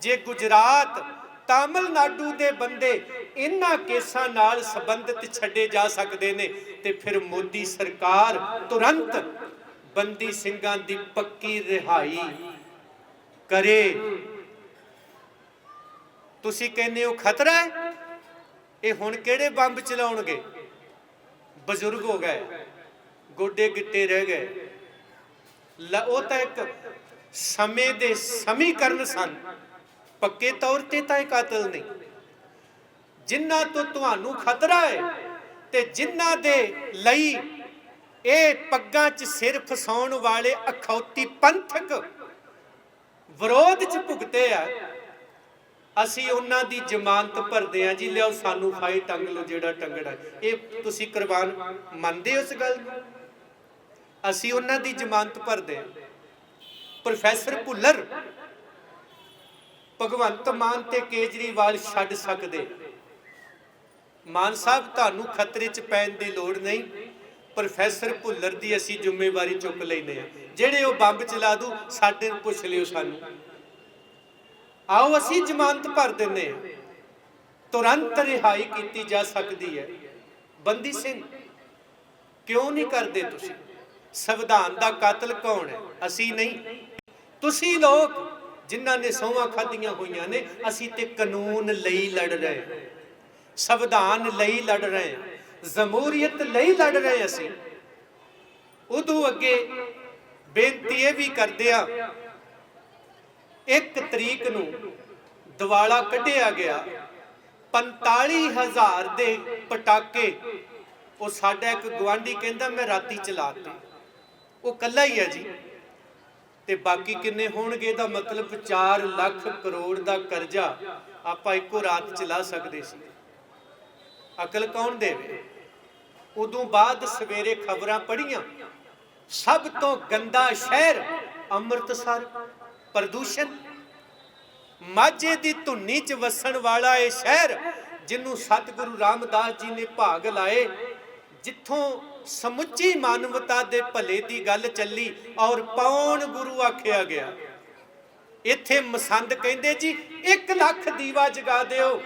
ਜੇ ਗੁਜਰਾਤ ਤਾਮਿਲਨਾਡੂ ਦੇ ਬੰਦੇ ਇਹਨਾਂ ਕੇਸਾਂ ਨਾਲ ਸੰਬੰਧਿਤ ਛੱਡੇ ਜਾ ਸਕਦੇ ਨੇ ਤੇ ਫਿਰ ਮੋਦੀ ਸਰਕਾਰ ਤੁਰੰਤ ਬੰਦੀ ਸਿੰਘਾਂ ਦੀ ਪੱਕੀ ਰਿਹਾਈ ਕਰੇ। ਤੁਸੀਂ ਕਹਿੰਦੇ ਹੋ ਖਤਰਾ ਹੈ, ਇਹ ਹੁਣ ਕਿਹੜੇ ਬੰਬ ਚਲਾਉਣਗੇ? ਬਜ਼ੁਰਗ ਹੋ ਗਏ, ਗੋਡੇ ਗਿੱਟੇ ਰਹਿ ਗਏ, ਉਹ ਤਾਂ ਇੱਕ ਸਮੇਂ ਦੇ ਸਮੀਕਰਨ ਸਨ, ਪੱਕੇ ਤੌਰ ਤੇ ਤਾਂ ਇਹ ਕਾਤਲ ਨਹੀਂ। ਜਿਨ੍ਹਾਂ ਤੋਂ ਤੁਹਾਨੂੰ ਖਤਰਾ ਹੈ ਤੇ ਜਿਨ੍ਹਾਂ ਦੇ ਲਈ ਇਹ ਪੱਗਾਂ 'ਚ ਸਿਰ ਫਸਾਉਣ ਵਾਲੇ ਅਖੌਤੀ ਪੰਥਕ ਵਿਰੋਧ 'ਚ ਭੁਗਤੇ ਆ, ਅਸੀਂ ਉਹਨਾਂ ਦੀ ਜ਼ਮਾਨਤ ਭਰਦੇ ਆ ਜੀ। ਲਿਆਓ ਸਾਨੂੰ ਫਾਈ ਟੰਗ ਲਓ ਜਿਹੜਾ ਟੰਗੜਾ। ਇਹ ਤੁਸੀਂ ਕੁਰਬਾਨ ਮੰਨਦੇ ਹੋ ਇਸ ਗੱਲ ਨੂੰ? ਅਸੀਂ ਉਹਨਾਂ ਦੀ ਜ਼ਮਾਨਤ ਭਰਦੇ ਆ। ਪ੍ਰੋਫੈਸਰ ਭੁੱਲਰ, ਭਗਵੰਤ ਮਾਨ ਤੇ ਕੇਜਰੀਵਾਲ ਛੱਡ ਸਕਦੇ। ਮਾਨ ਸਾਹਿਬ ਤੁਹਾਨੂੰ ਖਤਰੇ 'ਚ ਪੈਣ ਦੀ ਲੋੜ ਨਹੀਂ, ਪ੍ਰੋਫੈਸਰ ਭੁੱਲਰ ਦੀ ਅਸੀਂ ਜ਼ਿੰਮੇਵਾਰੀ ਚੁੱਕ ਲੈਨੇ ਆ। ਜਿਹੜੇ ਉਹ ਬੰਬ ਚਲਾ ਦੂ ਸਾਡੇ ਨੂੰ ਪੁੱਛ ਲਿਓ ਸਾਨੂੰ, ਆਓ ਅਸੀਂ ਜ਼ਮਾਨਤ ਭਰ ਦਿੰਨੇ ਆ, ਤੁਰੰਤ ਰਿਹਾਈ ਕੀਤੀ ਜਾ ਸਕਦੀ ਹੈ। ਬੰਦੀ ਸਿੰਘ ਕਿਉਂ ਨਹੀਂ ਕਰਦੇ ਤੁਸੀਂ? ਸੰਵਿਧਾਨ ਦਾ ਕਾਤਲ ਕੌਣ ਹੈ? ਅਸੀਂ ਨਹੀਂ, ਤੁਸੀਂ ਲੋਕ ਜਿਨ੍ਹਾਂ ਨੇ ਸਹੁੰਆਂ ਖਾਧੀਆਂ ਹੋਈਆਂ ਨੇ। ਅਸੀਂ ਤੇ ਕਾਨੂੰਨ ਲਈ ਲੜ ਰਹੇ ਹਾਂ, ਸੰਵਿਧਾਨ ਲਈ ਲੜ ਰਹੇ ਹਾਂ, ਜਮਹੂਰੀਅਤ ਲਈ ਲੜ ਰਹੇ ਹਾਂ। ਅਸੀਂ ਉਦੋਂ ਅੱਗੇ ਬੇਨਤੀ ਇਹ ਵੀ ਕਰਦੇ ਆ, 1 ਤਰੀਕ ਨੂੰ ਦਿਵਾਲਾ ਕੱਢਿਆ ਗਿਆ, 45,000 ਦੇ ਪਟਾਕੇ। ਉਹ ਸਾਡਾ ਇੱਕ ਗੁਆਂਢੀ ਕਹਿੰਦਾ ਮੈਂ ਰਾਤੀ ਚਲਾਤੇ, ਉਹ ਕੱਲਾ ਹੀ ਹੈ ਜੀ, ਤੇ ਬਾਕੀ ਕਿੰਨੇ ਹੋਣਗੇ? ਇਹਦਾ ਮਤਲਬ 4 ਲੱਖ ਕਰੋੜ ਦਾ ਕਰਜ਼ਾ ਆਪਾਂ ਇੱਕੋ ਰਾਤ ਚਲਾ ਸਕਦੇ ਸੀ। ਅਕਲ ਕੌਣ ਦੇਵੇ? ਉਦੋਂ ਬਾਅਦ ਸਵੇਰੇ ਖਬਰਾਂ ਪੜ੍ਹੀਆਂ, ਸਭ ਤੋਂ ਗੰਦਾ ਸ਼ਹਿਰ ਅੰਮ੍ਰਿਤਸਰ, ਪ੍ਰਦੂਸ਼ਣ, ਮਾਝੇ ਦੀ ਧੁੰਨੀ 'ਚ ਵਸਣ ਵਾਲਾ ਇਹ ਸ਼ਹਿਰ ਜਿਹਨੂੰ ਸਤਿਗੁਰੂ ਰਾਮਦਾਸ ਜੀ ਨੇ ਭਾਗ ਲਾਏ, ਜਿੱਥੋਂ ਸਮੁੱਚੀ ਮਾਨਵਤਾ ਦੇ ਭਲੇ ਦੀ ਗੱਲ ਚੱਲੀ ਔਰ ਪੌਣ ਗੁਰੂ ਆਖਿਆ ਗਿਆ। ਇੱਥੇ ਮਸੰਦ ਕਹਿੰਦੇ ਜੀ 1 ਲੱਖ ਦੀਵਾ ਜਗਾ ਦਿਓ,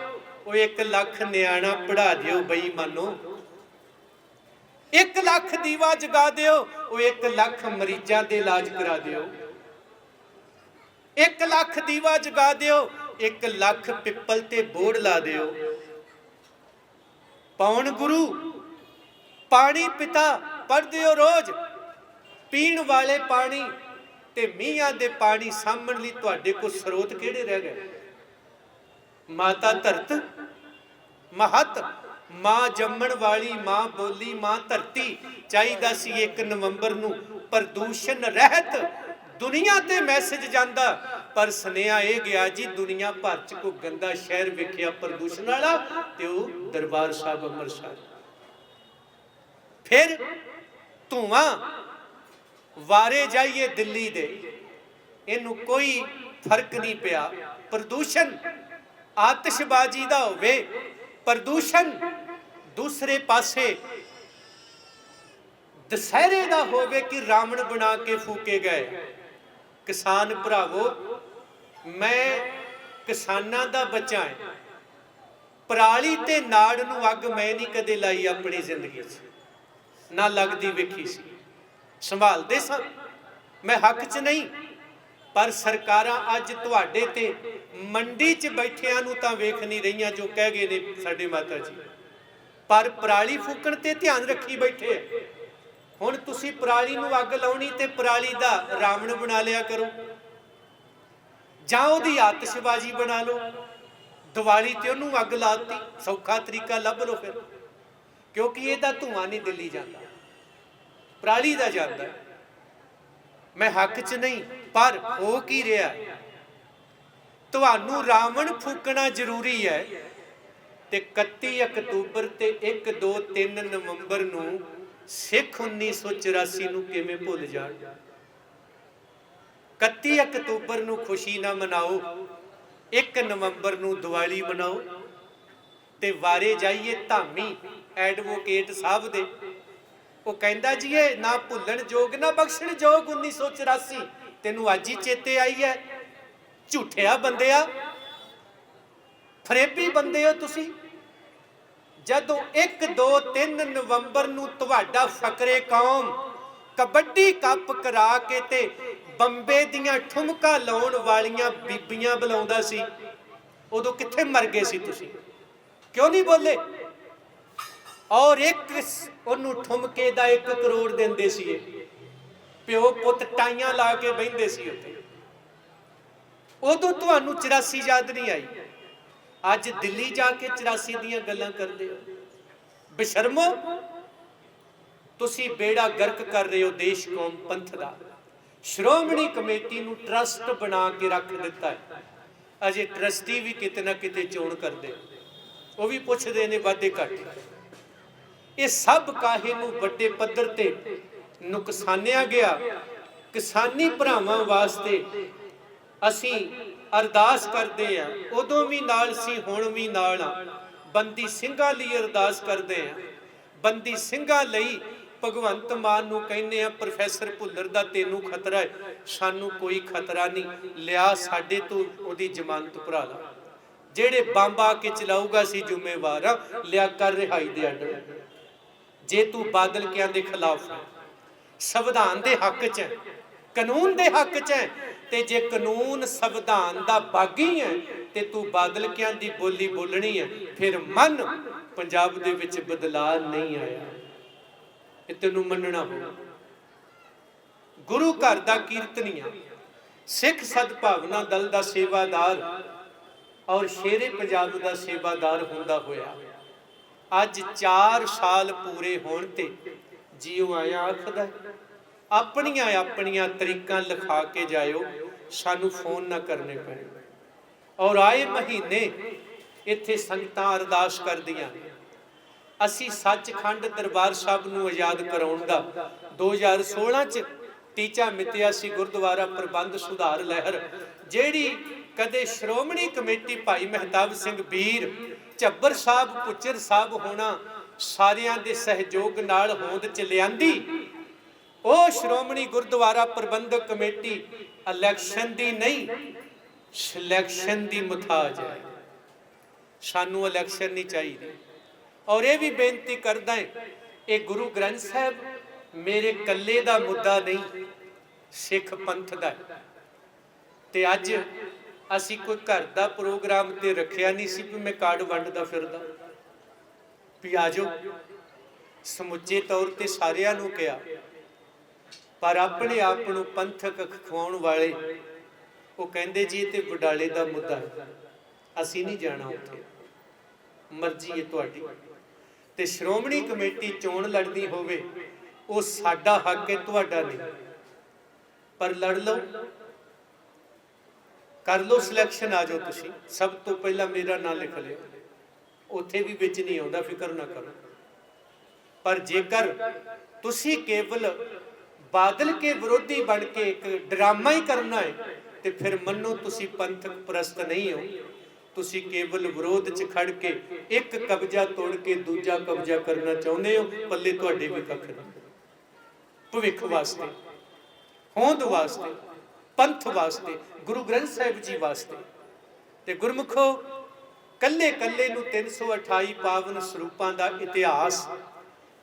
ਉਹ 1 ਲੱਖ ਨਿਆਣਾ ਪੜਾ ਦਿਓ ਬੇਈਮਾਨੋ। 1 ਲੱਖ ਦੀਵਾ ਜਗਾ ਦਿਓ, ਉਹ 1 ਲੱਖ ਮਰੀਜ਼ਾਂ ਦੇ ਇਲਾਜ ਕਰਾ ਦਿਓ। 1 ਲੱਖ ਦੀਵਾ ਜਗਾ ਦਿਓ, 1 ਲੱਖ ਪਿੱਪਲ ਤੇ ਬੋੜ ਲਾ ਦਿਓ। ਪੌਣ ਗੁਰੂ, ਪਾਣੀ ਪਿਤਾ ਪੜ੍ਹਦੇ ਹੋ ਰੋਜ਼, ਪੀਣ ਵਾਲੇ ਪਾਣੀ ਤੇ ਮੀਆਂ ਦੇ ਪਾਣੀ ਸਾਂਭਣ ਲਈ ਤੁਹਾਡੇ ਕੋਲ ਸਰੋਤ ਕਿਹੜੇ ਰਹਿ ਗਏ? ਮਾਤਾ ਧਰਤ, ਮਹਤ, ਮਾਂ ਜੰਮਣ ਵਾਲੀ, ਮਾਂ ਬੋਲੀ, ਮਾਂ ਧਰਤੀ। ਚਾਹੀਦਾ ਸੀ 1 ਨਵੰਬਰ ਨੂੰ ਪ੍ਰਦੂਸ਼ਣ ਰਹਿਤ ਦੁਨੀਆ ਤੇ ਮੈਸੇਜ ਜਾਂਦਾ, पर सुनेहा यह गया जी दुनिया भर च कोई गंदा शहर वेखिया प्रदूषण वाला ते वो दरबार साहब अमृतसर। फिर धुआं वारे जाइए दिल्ली दे, इनू कोई फर्क नहीं पिया। प्रदूषण आतिशबाजी दा होवे, प्रदूषण दूसरे पासे दशहरे दा होवे कि रावण बना के फूके गए। किसान भरावो, मैं किसानां दा बच्चा है। पराली ते नाड़ नूं अग मैं नहीं कदे लाई अपनी जिंदगी च, ना लगदी वेखी सी। संभालदे सा, मैं हक च नहीं, पर सरकारां अज तुहाडे ते मंडी च बैठियां नूं तां वेख नहीं रहीआं जो कह गए ने साडे माता जी, पर पराली फूकण ते ध्यान रखी बैठे। हुण तुसीं पराली नूं अग लाउणी ते पराली दा रावण बना लिया करो, जां ओहदी आतिशबाजी बना लो। दिवाली ते ओनूं अग लाती, सौखा तरीका लभ लो फिर, क्योंकि इहदा धुआं नहीं दिल्ली जाता, पराली दा जाता है। मैं हक च नहीं, पर हो की रहा, तुहानू रावण फूकना जरूरी है। ते 31 अक्तूबर ते 1, 2, 3 नवंबर नूं सिख 1984 नूं किवें भुल जाण। 31 अक्तूबर नूं खुशी ना मनाओ, 1 नवंबर नूं दिवाली मनाओ। ते वारे जाइए धामी एडवोकेट साहब दे, वो कहंदा जी ये ना भुल्लण जोग ना बख्शण जोग 1984 तेनू अज ही चेते आई है। झूठिया बंदिया, फरेबी बंदे हो तुसी। जदों 1, 2, 3 नवंबर नूं तुहाडा फकरे कौम कबड्डी कप करा के ते बंबे दियां ठुमका लाउण वालियां बीबियां बुलाउंदा सी, उदों कित्थे मर गए सी तुसी? क्यों नहीं बोले? और एक ओनू ठुमके दा 1 करोड़ देंदे सी, प्यो पुत टाइयां ला के बहिंदे सी उत्ते। उदों तुहानू 84 याद नहीं आई, अज दिल्ली जाके 84 दियां गल्लां करदे हो। बेशर्मो, तुसी बेड़ा गर्क कर रहे हो देश कौम पंथ दा। श्रोमणी कमेटी नू ट्रस्ट बना के रख दिता है, अजे ट्रस्टी भी किते ना किते चोण करदे, वो भी पुछदे ने वादे घाटे। ये सब काहे नू वड्डे पद्धर ते नुकसानिया गया। किसानी भरावां वास्ते असी अरदास करते हैं, उदों भी नाल सी हुण भी नाल आ। बंदी ਸਿੰਘਾਂ ਲਈ अरदास करते हैं, बंदी ਸਿੰਘਾਂ ਲਈ भगवंत मान नू कहने आ प्रोफैसर भुल्लर दा तेनू खतरा है, सानू कोई खतरा नहीं, लिया साडे तो ओदी जमानत भरा ला। जेड़े बंब आके चलाऊगा सी जिम्मेवार आ, लिया कर रिहाई दे आर्डर। जे तू बादल कियां दे खिलाफ है, संविधान दे हक च है, कानून दे हक च है, ते जे कानून संविधान दा बागी है ते तू बादल कियां दी बोली बोलनी है, फिर मन पंजाब दे विच बदलाव नहीं आया, ये तेनू मनना हो। गुरु घर दा कीर्तनिया, सिख सदभावना दल दा सेवादार और शेरे पंजाब दा सेवादार हुंदा होया अज 4 साल पूरे होण ते जीओ आया आखदा अपनियां अपनियां तरीकां लिखा के जाओ, सानू फोन ना करने पैण। और आए महीने इत्थे संगतां अरदास करदियां, असी सचखंड दरबार साहब नू आजाद कराउण दा 2016 च टीचा मित्या सी। गुरुद्वारा प्रबंध सुधार लहर जेड़ी कदे श्रोमणी कमेटी भाई महताब सिंह बीर झब्बर साहब पुचर साहब होना सारियां दे सहयोग नाल होंद च लियांदी, ओ श्रोमणी गुरुद्वारा प्रबंधक कमेटी इलैक्शन दी नहीं सिलैक्शन दी मुताज है। सानू इलैक्शन नहीं चाहिए। और ये भी बेनती करदा है, ये गुरु ग्रंथ साहब मेरे कल्ले दा मुद्दा नहीं, सिख पंथ दा है। ते अज असी कोई घर दा प्रोग्राम ते रखिया नहीं सी, मैं कार्ड वंडदा फिरदा भी आ जाओ, समुचे तौर ते सारियां नू कहा, पर अपने आप नू पंथक खवाउण वाले वो कहंदे जी ते वडाले दा मुद्दा है, असी नहीं जाना उत्थे, मर्जी है तुहाडी। ते श्रोमणी कमेटी चोण लड़दी होवे वो साडा हक है, तुहाडा नहीं, पर लड़ लो। कर लो सिलेक्शन, आ जाओ तुसी। सब तो पहला मेरा नाम लिख लियो, उत्थे भी विच नहीं आउंदा, फिक्र ना करो। पर जेकर तुसी केवल बादल के विरोधी बन के एक ड्रामा ही करना है तो फिर मनो तुसी पंथक प्रस्त नहीं हो। तुसी केवल विरोध च खड़ के एक कब्जा तोड़ के दूजा कब्जा करना चाहुंदे हो, पल्ले तुहाडे भी कख नहीं। भविख वास्ते, होंद वास्ते, पंथ वास्ते, गुरु ग्रंथ साहिब जी वास्ते ते गुरमुखो कल्ले कल्ले नूं 328 पावन स्वरूपां दा इतिहास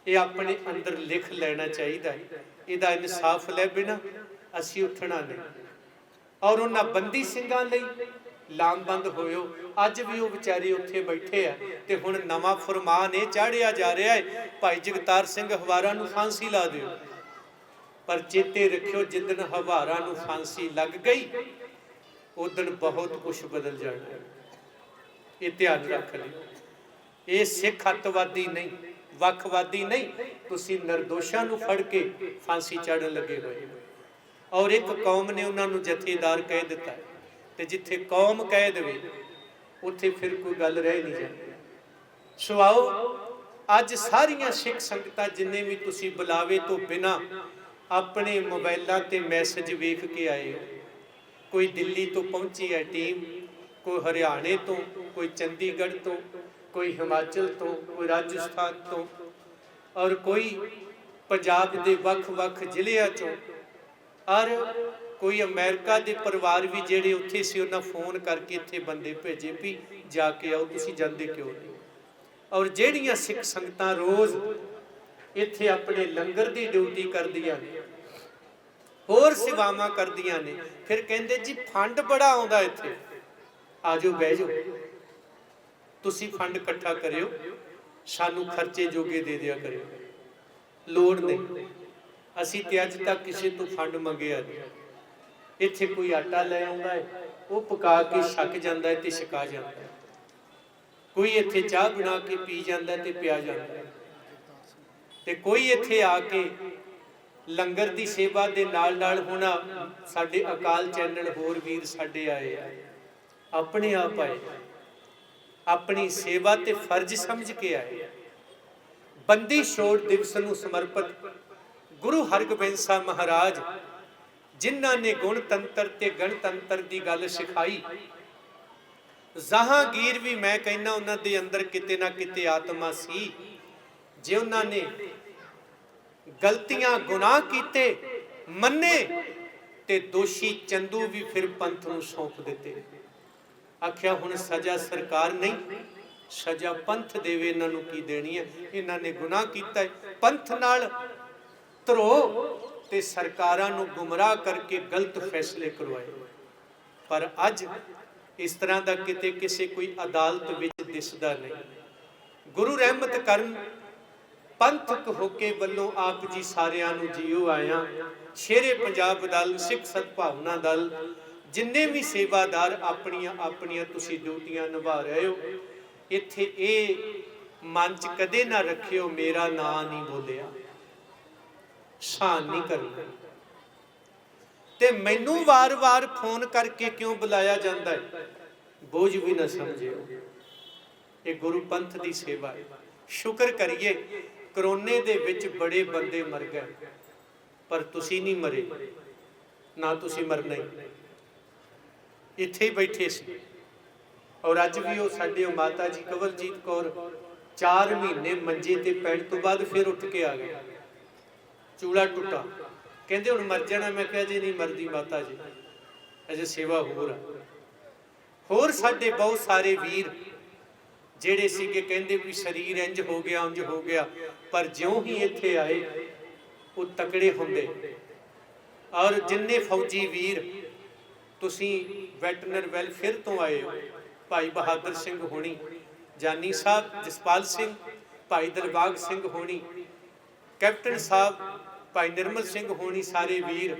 ये अपने अंदर लिख लेना चाहिए। इहदा इंसाफ लै बिना असीं उठना नहीं। और उन्हां बंदी ਸਿੰਘਾਂ ਲਈ लामबंद होयो, अज भी वो बेचारे उत्थे बैठे आ ते हुण नवां फरमान ये चाढ़िया जा रहा है, भाई जगतार सिंह हवारा नूं फांसी ला दिओ। पर चेते रखियो, जिदन हवारा नूं फांसी लग गई उदन बहुत कुछ बदल जाना है। ये ध्यान रख लियो। ये सिख अतवादी नहीं, वखवादी नहीं, तुसी निर्दोषां नूं फड़ के फांसी चाढ़न लगे होए। और एक कौम ने उन्हां नूं जथेदार कह दिता है, ते जिथे कौम कह देवे उत्थे फिर कोई गल रह नहीं जाती। सो आओ अज सारियां सिख संगतां जिन्ने भी तुसी बुलावे तो बिना अपने मोबाइलों ते मैसेज वेख के आए हो। कोई दिल्ली तो पहुंची है टीम, कोई हरियाणे तो, कोई चंडीगढ़ तो, कोई हिमाचल तो, कोई राजस्थान तो, और कोई पंजाब दे वख-वख जिलियां चों, और कोई अमेरिका के परिवार भी जेडे उत्थे सी उन्हां फोन करके इत्थे बंदे भेजे भी जाके आओ, तुसी जांदे क्यों नहीं। और जेड़ियां सिख संगतां रोज़ इत्थे अपने लंगर की ड्यूटी करदियां ने, होर सेवावां करदियां ने, फिर कहंदे जी फंड बड़ा आउंदा इत्थे, आ जाओ बह जाओ, तुसी फंड इकट्ठा करियो, सानू खर्चे जोगे दे दिया करियो, लोड़ नहीं। असीं ते अज तक किसी तो फंड मंगिया नहीं। इत्थे कोई आटा ले आउंदा है, वो पका के छक जांदा है ते छका जांदा है। कोई इत्थे चाह बना के पी जांदा है ते पिया जांदा है। ते कोई इत्थे आके लंगर दी सेवा दे नाल नाल होना, साडे अकाल चैनल होर वीर साडे आए आ, अपने आप आए, अपनी सेवा ते फर्ज समझ के आए। बंदी छोड़ दिवस नूं समर्पित गुरु हरगोबिंद साहब महाराज जिन्हां ने गुणतंत्र ते गणतंत्र दी गल सिखाई, जहांगीर भी मैं कहना उन्हां दे अंदर किते ना किते आत्मा सी। जे उन्हां ने गलतियां गुनाह कीते मन्ने ते दोषी चंदू भी फिर पंथ नूं सौंप दिते। आख्या हुण सजा सरकार नहीं, सजा पंथ देवे, इन्हां नूं की देनी है, इन्हां ने गुनाह कीता है, पंथ नाल धरो ते सरकारां नूं गुमराह करके गलत फैसले करवाए। पर अज इस तरह का किते किसी कोई अदालत विच दिसदा नहीं। गुरु रहमत करन, पंथक होके वल्लों आप जी सारियां नूं जीओ आया। शेरे पंजाब दल, सिख सद्भावना दल, जिन्ने भी सेवादार अपनियां अपनियां तुसीं ड्यूटियां निभा रहे हो, इत्थे ए मन च कदे ना रखियो मेरा नां नहीं बोलिया, शान नहीं करना। ते मैनू वार वार फोन करके क्यों बुलाया जाता है, बोझ भी ना समझियो। ये गुरु पंथ की सेवा है। शुक्र करिए करोने दे विच बड़े बंदे मर गए, पर तुसी नहीं मरे, ना तुसी मरना ही, इत्थे ही बैठे सी। और अज भी वो साडे माता जी कंवलजीत कौर 4 महीने मंजे ते पैण तो बाद फिर उठ के आ गए। चूड़ा टुटा, कहते हुण मर जाना। मैं कहा जी नहीं मरदी माता जी, अजे सेवा होर साडे बहुत सारे वीर जेड़े सीगे कहंदे भी शरीर इंज हो गया उंज हो गया, पर ज्यों ही इत्थे आए वो तकड़े हुंदे। और जिन्ने फौजी वीर तुसी वैटनर वैलफेयर तो आए हो, भाई बहादुर सिंह होनी, जानी साहब जसपाल सिंह, भाई दिलबाग सिंह होनी, कैप्टन साहब भाई निर्मल सिंह होनी, सारे वीर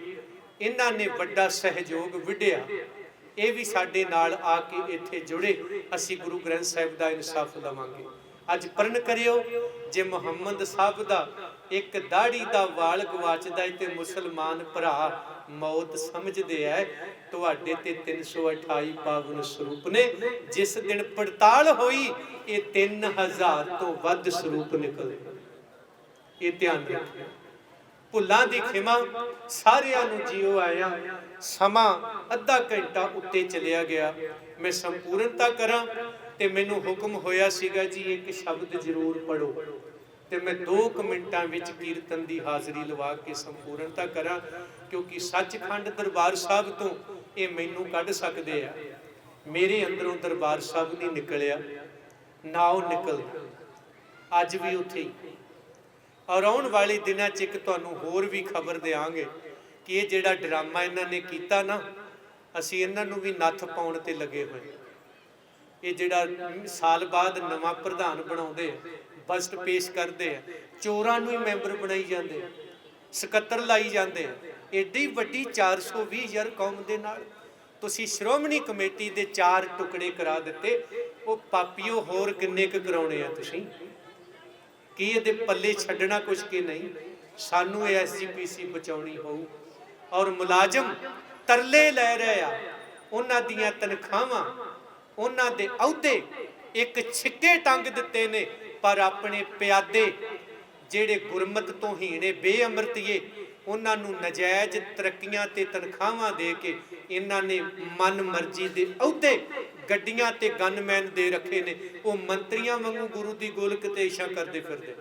इन्हां ने बड़ा सहयोग विढ़िया। ये भी साडे नाल आके इत्थे जुड़े। असी गुरु ग्रंथ साहिब दा इंसाफ लवांगे। अज प्रण करियो, जे मुहम्मद साहब दा एक दाढ़ी दा वाल गवाचदा है ते मुसलमान भरा मौत समझदे है, ਤੁਹਾਡੇ ਤੇ 328 ਪਾਵਨ ਸਰੂਪ ਨੇ। ਜਿਸ ਦਿਨ ਪੜਤਾਲ ਹੋਈ ਇਹ 3000 ਤੋਂ ਵੱਧ ਸਰੂਪ ਨਿਕਲੇ। ਇਹ ਧਿਆਨ ਰੱਖਿਓ। ਭੁੱਲਾਂ ਦੀ ਖਿਮਾ। ਸਾਰਿਆਂ ਨੂੰ ਜੀਓ ਆਇਆ। ਸਮਾਂ ਅੱਧਾ ਘੰਟਾ ਉੱਤੇ ਚਲਿਆ ਗਿਆ। ਮੈਂ ਸੰਪੂਰਨਤਾ ਕਰਾਂ ਤੇ ਮੈਨੂੰ ਹੁਕਮ ਹੋਇਆ ਸੀਗਾ ਜੀ ਇੱਕ ਸ਼ਬਦ ਜ਼ਰੂਰ ਪੜੋ, ਤੇ ਮੈਂ 2 ਮਿੰਟਾਂ ਵਿੱਚ ਕੀਰਤਨ ਦੀ ਹਾਜ਼ਰੀ ਲਵਾ ਕੇ ਸੰਪੂਰਨਤਾ ਕਰਾਂ, ਕਿਉਂਕਿ ਸੱਚਖੰਡ ਦਰਬਾਰ ਸਾਹਿਬ ਤੋਂ ਇਹ ਮੈਨੂੰ ਕੱਢ ਸਕਦੇ ਆ। ਮੇਰੇ ਅੰਦਰੋਂ ਦਰਬਾਰ ਸਾਹਿਬ ਨਹੀਂ ਨਿਕਲਿਆ, ਨਾ ਉਹ ਨਿਕਲਦਾ। ਅੱਜ ਵੀ ਉੱਥੇ ਹੀ। ਔਰ ਆਉਣ ਵਾਲੇ ਦਿਨਾਂ 'ਚ ਇੱਕ ਤੁਹਾਨੂੰ ਹੋਰ ਵੀ ਖਬਰ ਦਿਆਂਗੇ ਕਿ ਇਹ ਜਿਹੜਾ ਡਰਾਮਾ ਇਹਨਾਂ ਨੇ ਕੀਤਾ ਨਾ, ਅਸੀਂ ਇਹਨਾਂ ਨੂੰ ਵੀ ਨੱਥ ਪਾਉਣ ਤੇ ਲੱਗੇ ਹੋਏ। ਇਹ ਜਿਹੜਾ ਸਾਲ ਬਾਅਦ ਨਵਾਂ ਪ੍ਰਧਾਨ ਬਣਾਉਂਦੇ ਆ, ਬਜਟ ਪੇਸ਼ ਕਰਦੇ ਆ, ਚੋਰਾਂ ਨੂੰ ਹੀ ਮੈਂਬਰ ਬਣਾਈ ਜਾਂਦੇ ਆ, ਸਕੱਤਰ ਲਾਈ ਜਾਂਦੇ ਆ। ਏਡੀ ਵੱਡੀ 420 ਯਾਰ ਕੌਮ ਦੇ ਨਾਲ ਤੁਸੀਂ ਸ਼੍ਰੋਮਣੀ ਕਮੇਟੀ ਦੇ 4 ਟੁਕੜੇ ਕਰਾ ਦਿੱਤੇ। ਉਹ ਪਾਪੀਓ ਹੋਰ ਕਿੰਨੇ ਕੁ ਕਰਾਉਣੇ ਆ ਤੁਸੀਂ? ਕੀ ਇਹਦੇ ਪੱਲੇ ਛੱਡਣਾ ਕੁਛ ਕਿ ਨਹੀਂ? ਸਾਨੂੰ ਇਹ SGPC ਬਚਾਉਣੀ ਹੋਊ। ਔਰ ਮੁਲਾਜ਼ਮ ਤਰਲੇ ਲੈ ਰਹੇ ਆ, ਉਹਨਾਂ ਦੀਆਂ ਤਨਖਾਹਾਂ, ਉਹਨਾਂ ਦੇ ਅਹੁਦੇ ਇੱਕ ਛਿੱਕੇ ਟੰਗ ਦਿੱਤੇ ਨੇ, ਪਰ ਆਪਣੇ ਪਿਆਦੇ ਜਿਹੜੇ ਗੁਰਮਤ ਤੋਂ ਹੀਣੇ ਬੇਅਮਰਤੀਏ, ਉਹਨਾਂ ਨੂੰ ਨਜਾਇਜ਼ ਤਰੱਕੀਆਂ ਤੇ ਤਨਖਾਹਾਂ ਦੇ ਕੇ ਇਹਨਾਂ ਨੇ ਮਨ ਮਰਜ਼ੀ ਦੇ ਅਹੁਦੇ, ਗੱਡੀਆਂ ਤੇ ਗਨਮੈਨ ਦੇ ਰੱਖੇ ਨੇ। ਉਹ ਮੰਤਰੀਆਂ ਵਾਂਗੂ ਗੁਰੂ ਦੀ ਗੋਲਕ ਤੇ ਇਸ਼ਾ ਕਰਦੇ ਫਿਰਦੇ।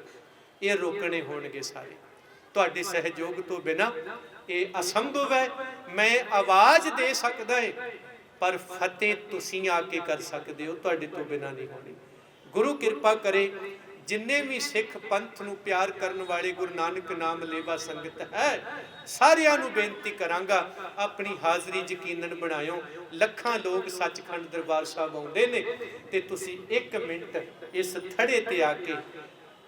ਇਹ ਰੋਕਣੇ ਹੋਣਗੇ ਸਾਰੇ। ਤੁਹਾਡੇ ਸਹਿਯੋਗ ਤੋਂ ਬਿਨਾਂ ਇਹ ਅਸੰਭਵ ਹੈ। ਮੈਂ ਆਵਾਜ਼ ਦੇ ਸਕਦਾ ਹੈ, ਪਰ ਫਤਿਹ ਤੁਸੀਂ ਆ ਕੇ ਕਰ ਸਕਦੇ ਹੋ, ਤੁਹਾਡੇ ਤੋਂ ਬਿਨਾਂ ਨਹੀਂ ਹੋਣੀ। ਗੁਰੂ ਕਿਰਪਾ ਕਰੇ। ਜਿੰਨੇ ਵੀ ਸਿੱਖ ਪੰਥ ਨੂੰ ਪਿਆਰ ਕਰਨ ਵਾਲੇ ਗੁਰੂ ਨਾਨਕ ਨਾਮ ਲੇਵਾ ਸੰਗਤ ਹੈ, ਸਾਰਿਆਂ ਨੂੰ ਬੇਨਤੀ ਕਰਾਂਗਾ ਆਪਣੀ ਹਾਜ਼ਰੀ ਯਕੀਨਨ ਬਣਾਇਓ। ਲੱਖਾਂ ਲੋਕ ਸੱਚਖੰਡ ਦਰਬਾਰ ਸਾਹਿਬ ਆਉਂਦੇ ਨੇ, ਤੇ ਤੁਸੀਂ 1 ਮਿੰਟ ਇਸ ਥੜੇ ਤੇ ਆ ਕੇ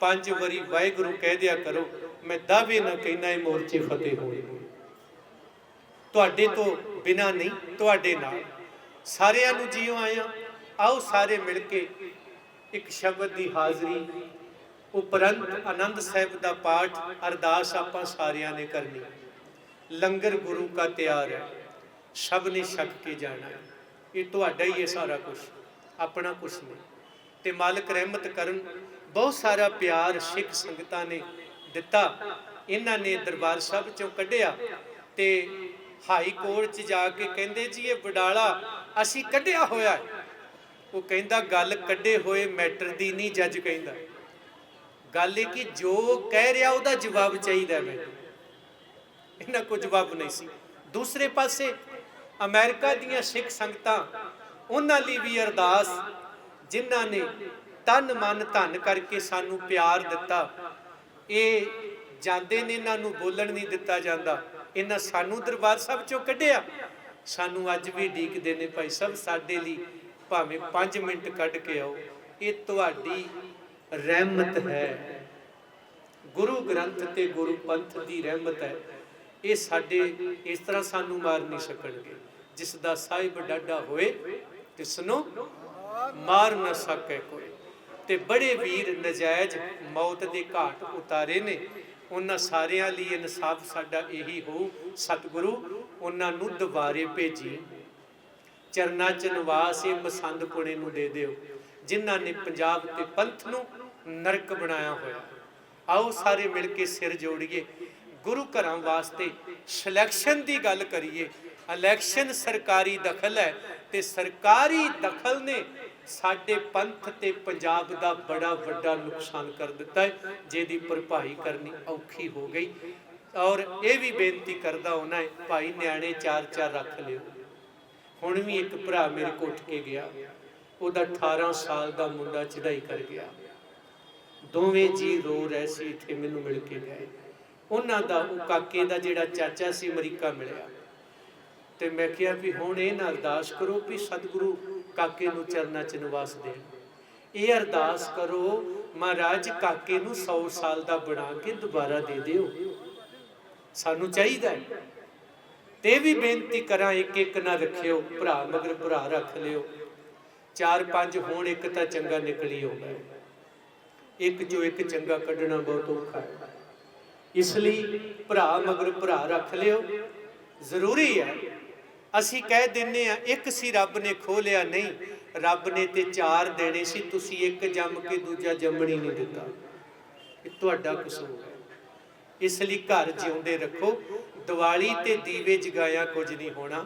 5 ਵਾਰੀ ਵਾਹਿਗੁਰੂ ਕਹਿ ਦਿਆ ਕਰੋ। ਮੈਂ ਦਾਅਵੇ ਨਾਲ ਕਹਿੰਦਾ ਇਹ ਮੋਰਚੇ ਫਤਿਹ ਹੋਏ। ਤੁਹਾਡੇ ਤੋਂ ਬਿਨਾਂ ਨਹੀਂ, ਤੁਹਾਡੇ ਨਾਲ। ਸਾਰਿਆਂ ਨੂੰ ਜੀਓ ਆਇਆ। ਆਓ ਸਾਰੇ ਮਿਲ ਕੇ ਇੱਕ ਸ਼ਬਦ ਦੀ ਹਾਜ਼ਰੀ ਉਪਰੰਤ ਆਨੰਦ ਸਾਹਿਬ ਦਾ ਪਾਠ, ਅਰਦਾਸ ਆਪਾਂ ਸਾਰਿਆਂ ਨੇ ਕਰਨੀ। ਲੰਗਰ ਗੁਰੂ ਕਾ ਤਿਆਰ ਹੈ, ਸਭ ਨੇ ਛਕ ਕੇ ਜਾਣਾ ਹੈ। ਇਹ ਤੁਹਾਡਾ ਹੀ ਹੈ ਸਾਰਾ ਕੁਝ, ਆਪਣਾ ਕੁਝ ਨਹੀਂ। ਤੇ ਮਾਲਕ ਰਹਿਮਤ ਕਰਨ। ਬਹੁਤ ਸਾਰਾ ਪਿਆਰ ਸਿੱਖ ਸੰਗਤਾਂ ਨੇ ਦਿੱਤਾ। ਇਹਨਾਂ ਨੇ ਦਰਬਾਰ ਸਾਹਿਬ ਚੋਂ ਕੱਢਿਆ ਤੇ ਹਾਈ ਕੋਰਟ 'ਚ ਜਾ ਕੇ ਕਹਿੰਦੇ ਜੀ ਇਹ ਵਡਾਲਾ ਅਸੀਂ ਕੱਢਿਆ ਹੋਇਆ ਹੈ। ਉਹ ਕਹਿੰਦਾ ਗੱਲ ਕੱਢੇ ਹੋਏ ਮੈਟਰ ਦੀ ਨਹੀਂ, ਜੱਜ ਕਹਿੰਦਾ ਗੱਲ ਇਹ ਕਿ ਜੋ ਕਹਿ ਰਿਹਾ ਉਹਦਾ ਜਵਾਬ ਚਾਹੀਦਾ। ਮੈਨੂੰ ਇਹਨਾਂ ਕੋਲ ਜਵਾਬ ਨਹੀਂ ਸੀ। ਦੂਸਰੇ ਪਾਸੇ ਅਮਰੀਕਾ ਦੀਆਂ ਸਿੱਖ ਸੰਗਤਾਂ, ਉਹਨਾਂ ਲਈ ਵੀ ਅਰਦਾਸ, ਜਿਨ੍ਹਾਂ ਨੇ ਤਨ ਮਨ ਧਨ ਕਰਕੇ ਸਾਨੂੰ ਪਿਆਰ ਦਿੱਤਾ। ਇਹ ਜਾਂਦੇ ਨੇ, ਇਹਨਾਂ ਨੂੰ ਬੋਲਣ ਨਹੀਂ ਦਿੱਤਾ ਜਾਂਦਾ। ਇਹਨਾਂ ਸਾਨੂੰ ਦਰਬਾਰ ਸਾਹਿਬ ਚੋਂ ਕੱਢਿਆ, ਸਾਨੂੰ ਅੱਜ ਵੀ ਉਡੀਕਦੇ ਨੇ ਭਾਈ ਸਾਹਿਬ ਸਾਡੇ ਲਈ ਭਾਵੇਂ 5 ਮਿੰਟ ਕੱਢ ਕੇ ਆਓ। ਇਹ ਤੁਹਾਡੀ ਰਹਿਮਤ ਹੈ, ਗੁਰੂ ਗ੍ਰੰਥ ਤੇ ਗੁਰੂ ਪੰਥ ਦੀ ਰਹਿਮਤ ਹੈ। ਇਹ ਸਾਡੇ ਇਸ ਤਰ੍ਹਾਂ ਸਾਨੂੰ ਮਾਰ ਨਹੀਂ ਸਕਣਗੇ। ਜਿਸ ਦਾ ਸਾਹਿਬ ਡਾਢਾ ਹੋਏ ਤਿਸਨੂੰ ਮਾਰ ਨਾ ਸਕੇ ਕੋਈ। ਤੇ ਬੜੇ ਵੀਰ ਨਜਾਇਜ਼ ਮੌਤ ਦੇ ਘਾਟ ਉਤਾਰੇ ਨੇ। ਉਹਨਾਂ ਸਾਰਿਆਂ ਲਈ ਇਨਸਾਫ ਸਾਡਾ ਇਹੀ ਹੋਊ, ਸਤਿਗੁਰੂ ਉਹਨਾਂ ਨੂੰ ਦੁਬਾਰੇ ਭੇਜੀ। ਚਰਨਾਂ 'ਚ ਨਿਵਾਸ ਇਹ ਮਸੰਦ ਪੁਣੇ ਨੂੰ ਦੇ ਦਿਓ, ਜਿਨ੍ਹਾਂ ਨੇ ਪੰਜਾਬ ਤੇ ਪੰਥ ਨੂੰ ਨਰਕ ਬਣਾਇਆ ਹੋਇਆ। ਆਓ ਸਾਰੇ ਮਿਲ ਕੇ ਸਿਰ ਜੋੜੀਏ, ਗੁਰੂ ਘਰਾਂ ਵਾਸਤੇ ਸਿਲੈਕਸ਼ਨ ਦੀ ਗੱਲ ਕਰੀਏ। ਇਲੈਕਸ਼ਨ ਸਰਕਾਰੀ ਦਖਲ ਹੈ, ਤੇ ਸਰਕਾਰੀ ਦਖਲ ਨੇ ਸਾਡੇ ਪੰਥ ਤੇ ਪੰਜਾਬ ਦਾ ਬੜਾ ਵੱਡਾ ਨੁਕਸਾਨ ਕਰ ਦਿੱਤਾ ਹੈ, ਜਿਹਦੀ ਭਰਪਾਈ ਕਰਨੀ ਔਖੀ ਹੋ ਗਈ। ਔਰ ਇਹ ਵੀ ਬੇਨਤੀ ਕਰਦਾ ਹੋਣਾ ਹੈ, ਭਾਈ ਨਿਆਣੇ 4-4 ਰੱਖ ਲਿਓ। ਹੁਣ ਵੀ ਇੱਕ ਭਰਾ ਮੇਰੇ ਕੋਲ ਉੱਠ ਕੇ ਗਿਆ, ਉਹਦਾ 18 ਸਾਲ ਦਾ ਮੁੰਡਾ ਚੜ੍ਹਾਈ ਕਰ ਗਿਆ। ਦੋਵੇਂ ਜੀ ਰੋ ਰਹੇ ਸੀ, ਇੱਥੇ ਮੈਨੂੰ ਮਿਲ ਕੇ ਗਏ। ਉਹਨਾਂ ਦਾ ਉਹ ਕਾਕੇ ਦਾ ਜਿਹੜਾ ਚਾਚਾ ਸੀ ਅਮਰੀਕਾ ਮਿਲਿਆ, ਤੇ ਮੈਂ ਕਿਹਾ ਵੀ ਹੁਣ ਇਹ ਨਾ ਅਰਦਾਸ ਕਰੋ ਵੀ ਸਤਿਗੁਰੂ ਕਾਕੇ ਨੂੰ ਚਰਨਾਂ 'ਚ ਨਿਵਾਸ ਦੇਣ। ਇਹ ਅਰਦਾਸ ਕਰੋ ਮਹਾਰਾਜ ਕਾਕੇ ਨੂੰ 100 ਸਾਲ ਦਾ ਬਣਾ ਕੇ ਦੁਬਾਰਾ ਦੇ ਦਿਓ, ਸਾਨੂੰ ਚਾਹੀਦਾ ਹੈ। ਤੇ ਵੀ ਬੇਨਤੀ ਕਰਾਂ, ਇੱਕ ਨਾ ਰੱਖਿਓ, ਭਰਾ ਮਗਰ ਭਰਾ ਰੱਖ ਲਿਓ। 4-5 ਹੋਣ, ਇੱਕ ਤਾਂ ਚੰਗਾ ਨਿਕਲੀ ਹੋਊਗਾ। ਇੱਕ ਜੋ ਇੱਕ ਚੰਗਾ ਕੱਢਣਾ ਬਹੁਤ ਔਖਾ ਹੈ। ਇਸ ਲਈ ਭਰਾ ਮਗਰ ਭਰਾ ਰੱਖ ਲਿਓ। ਜ਼ਰੂਰੀ ਹੈ ਅਸੀਂ ਕਹਿ ਦਿੰਨੇ ਆ ਇੱਕ ਸੀ ਰੱਬ ਨੇ ਖੋਲਿਆ, ਨਹੀਂ, ਰੱਬ ਨੇ ਤੇ 4 ਦੇਣੇ ਸੀ, ਤੁਸੀਂ ਇੱਕ ਜੰਮ ਕੇ ਦੂਜਾ ਜੰਮਣ ਹੀ ਨਹੀਂ ਦਿੱਤਾ। ਇਹ ਤੁਹਾਡਾ ਕਸੂਰ ਹੈ। ਇਸ ਲਈ ਘਰ ਜਿਉਂਦੇ ਰੱਖੋ। ਦੀਵਾਲੀ ਤੇ ਦੀਵੇ ਜਗਾਇਆ ਕੁਝ ਨਹੀਂ ਹੋਣਾ।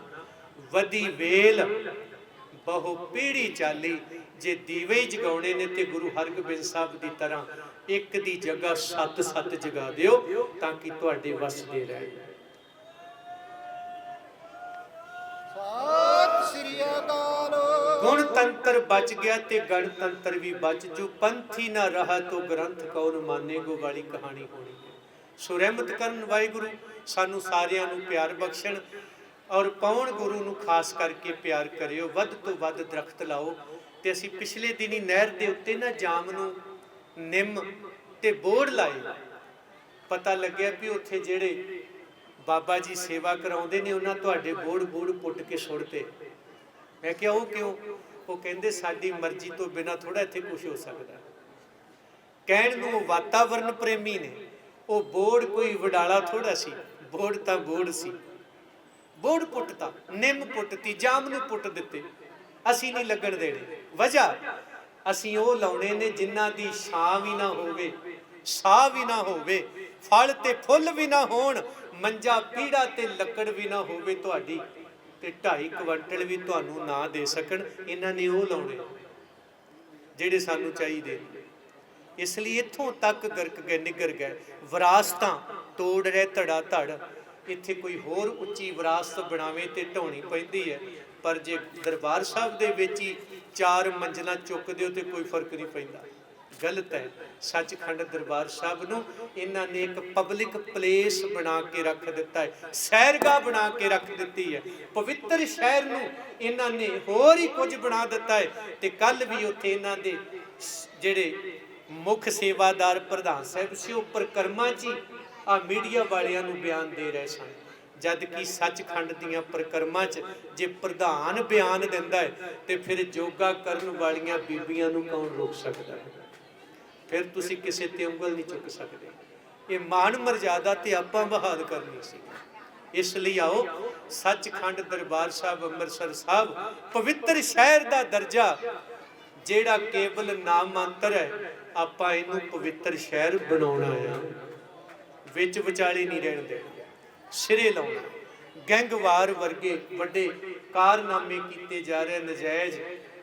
ਵਧੀ ਵੇਲ ਬਹੁ ਪੀੜੀ ਚਾਲੀ। ਜੇ ਦੀਵੇ ਹੀ ਜਗਾਉਣੇ ਨੇ ਤੇ ਗੁਰੂ ਹਰਗੋਬਿੰਦ ਸਾਹਿਬ ਦੀ ਤਰ੍ਹਾਂ ਇੱਕ ਦੀ ਜਗ੍ਹਾ 7 ਜਗਾ ਦਿਓ, ਤਾਂ ਕਿ ਤੁਹਾਡੇ ਵੱਸ ਦੇ ਰਹਿਣ। ਸਤਿ ਸ੍ਰੀ ਅਕਾਲ। ਗੁਣਤੰਤਰ ਬਚ ਗਿਆ ਤੇ ਗਣਤੰਤਰ ਵੀ ਬਚ ਜੂ। ਪੰਥੀ ਨਾ ਰਹਾ ਤੋ ਗ੍ਰੰਥ ਕੌਣ ਮਾਨੇ, ਗੋ ਵਾਲੀ ਕਹਾਣੀ ਹੋਣੀ ਹੈ। ਸੋ ਰਹਿਮਤ ਕਰਨ ਵਾਹਿਗੁਰੂ ਸਾਨੂੰ ਸਾਰਿਆਂ ਨੂੰ ਪਿਆਰ ਬਖਸ਼ਣ, ਔਰ ਪਾਉਣ ਗੁਰੂ ਨੂੰ ਖਾਸ ਕਰਕੇ ਪਿਆਰ ਕਰਿਓ। ਵੱਧ ਤੋਂ ਵੱਧ ਦਰਖਤ ਲਾਓ। ਤੇ ਅਸੀਂ ਪਿਛਲੇ ਦਿਨੀ ਨਹਿਰ ਦੇ ਉੱਤੇ ਨਾ ਜਾਮ ਨੂੰ ਨਿੰਮ ਤੇ ਬੋੜ ਲਾਏ। ਪਤਾ ਲੱਗਿਆ ਵੀ ਉੱਥੇ ਜਿਹੜੇ ਬਾਬਾ ਜੀ ਸੇਵਾ ਕਰਾਉਂਦੇ ਨੇ ਉਹਨਾਂ ਤੁਹਾਡੇ ਬੋੜ ਪੁੱਟ ਕੇ ਸੁੱਟਤੇ। ਮੈਂ ਕਿਹਾ ਉਹ ਕਿਉਂ? ਉਹ ਕਹਿੰਦੇ ਸਾਡੀ ਮਰਜ਼ੀ ਤੋਂ ਬਿਨਾਂ ਥੋੜਾ ਇੱਥੇ ਕੁਝ ਹੋ ਸਕਦਾ। ਕਹਿਣ ਨੂੰ ਉਹ ਵਾਤਾਵਰਨ ਪ੍ਰੇਮੀ ਨੇ। ਉਹ ਬੋੜ ਕੋਈ ਵਡਾਲਾ ਥੋੜਾ ਸੀ, ਬੋੜ ਤਾਂ ਬੋੜ ਸੀ। ਬੋੜ ਪੁੱਟਤਾ, ਨਿੰਮ ਪੁੱਟਤੀ, ਜਾਮ ਨੂੰ ਪੁੱਟ ਦਿੱਤੇ। ਅਸੀਂ ਨਹੀਂ ਲੱਗਣ ਦੇਣੇ। ਵਜ੍ਹਾ ਅਸੀਂ ਉਹ ਲਾਉਣੇ ਨੇ ਜਿਨ੍ਹਾਂ ਦੀ ਛਾਂ ਵੀ ਨਾ ਹੋਵੇ, ਸਾਹ ਵੀ ਨਾ ਹੋਵੇ, ਫਲ ਤੇ ਫੁੱਲ ਵੀ ਨਾ ਹੋਣ, ਮੰਜਾ ਪੀੜਾ ਤੇ ਲੱਕੜ ਵੀ ਨਾ ਹੋਵੇ ਤੁਹਾਡੀ, ਤੇ 2.5 ਕੁਇੰਟਲ ਵੀ ਤੁਹਾਨੂੰ ਨਾ ਦੇ ਸਕਣ। ਇਹਨਾਂ ਨੇ ਉਹ ਲਾਉਣੇ ਜਿਹੜੇ ਸਾਨੂੰ ਚਾਹੀਦੇ। ਇਸ ਲਈ ਇੱਥੋਂ ਤੱਕ ਗਰਕ ਗਏ, ਨਿਗਰ ਗਏ। ਵਿਰਾਸਤਾਂ ਤੋੜ ਰਹੇ ਧੜਾ ਧੜ। ਇੱਥੇ ਕੋਈ ਹੋਰ ਉੱਚੀ ਵਿਰਾਸਤ ਬਣਾਵੇ ਤੇ ਢਾਉਣੀ ਪੈਂਦੀ ਹੈ, ਪਰ ਜੇ ਦਰਬਾਰ ਸਾਹਿਬ ਦੇ ਵਿੱਚ ਹੀ 4 ਮੰਜ਼ਲਾਂ ਚੁੱਕ ਦਿਓ ਤੇ ਕੋਈ ਫਰਕ ਨਹੀਂ ਪੈਂਦਾ। ਗਲਤ ਹੈ। ਸੱਚਖੰਡ ਦਰਬਾਰ ਸਾਹਿਬ ਨੂੰ ਇਹਨਾਂ ਨੇ ਇੱਕ ਪਬਲਿਕ ਪਲੇਸ ਬਣਾ ਕੇ ਰੱਖ ਦਿੱਤਾ ਹੈ, ਸੈਰਗਾਹ ਬਣਾ ਕੇ ਰੱਖ ਦਿੱਤੀ ਹੈ। ਪਵਿੱਤਰ ਸ਼ਹਿਰ ਨੂੰ ਇਹਨਾਂ ਨੇ ਹੋਰ ਹੀ ਕੁਝ ਬਣਾ ਦਿੱਤਾ ਹੈ। ਤੇ ਕੱਲ ਵੀ ਉੱਥੇ ਇਹਨਾਂ ਦੇ ਜਿਹੜੇ ਮੁੱਖ ਸੇਵਾਦਾਰ ਪ੍ਰਧਾਨ ਸਾਹਿਬ ਸੀ, ਉਹ ਪ੍ਰਕਰਮਾਂ 'ਚ ਆ ਮੀਡੀਆ ਵਾਲਿਆਂ ਨੂੰ ਬਿਆਨ ਦੇ ਰਹੇ ਸਨ। ਜਦ ਕਿ ਸੱਚਖੰਡ ਦੀਆਂ ਪ੍ਰਕਰਮਾਂ 'ਚ ਜੇ ਪ੍ਰਧਾਨ ਬਿਆਨ ਦਿੰਦਾ ਹੈ ਤੇ ਫਿਰ ਯੋਗਾ ਕਰਨ ਵਾਲੀਆਂ ਬੀਬੀਆਂ ਨੂੰ ਕੌਣ ਰੋਕ ਸਕਦਾ ਹੈ? ਫਿਰ ਤੁਸੀਂ ਕਿਸੇ ਤੇ ਉਂਗਲ ਨਹੀਂ ਚੁੱਕ ਸਕਦੇ। ਇਹ ਮਾਨ ਮਰਜ਼ਾਦਾ ਤੇ ਆਪਾਂ ਬਹਾਲ ਕਰਨੀ ਸੀ। ਇਸ ਲਈ ਆਓ, ਸੱਚਖੰਡ ਦਰਬਾਰ ਸਾਹਿਬ ਅੰਮ੍ਰਿਤਸਰ ਸਾਹਿਬ ਪਵਿੱਤਰ ਸ਼ਹਿਰ ਦਾ ਦਰਜਾ ਜਿਹੜਾ ਕੇਵਲ ਨਾਮ ਮੰਤਰ ਹੈ, ਆਪਾਂ ਇਹਨੂੰ ਪਵਿੱਤਰ ਸ਼ਹਿਰ ਬਣਾਉਣਾ ਹੈ। ਵਿੱਚ ਵਿਚਾਲੇ ਨਹੀਂ ਰਹਿਣ ਦੇਣਾ, ਸਿਰੇ ਲਾਉਣਾ। ਗੈਂਗਵਾਰ ਵਰਗੇ ਵੱਡੇ ਕਾਰਨਾਮੇ ਕੀਤੇ ਜਾ ਰਹੇ, ਨਜਾਇਜ਼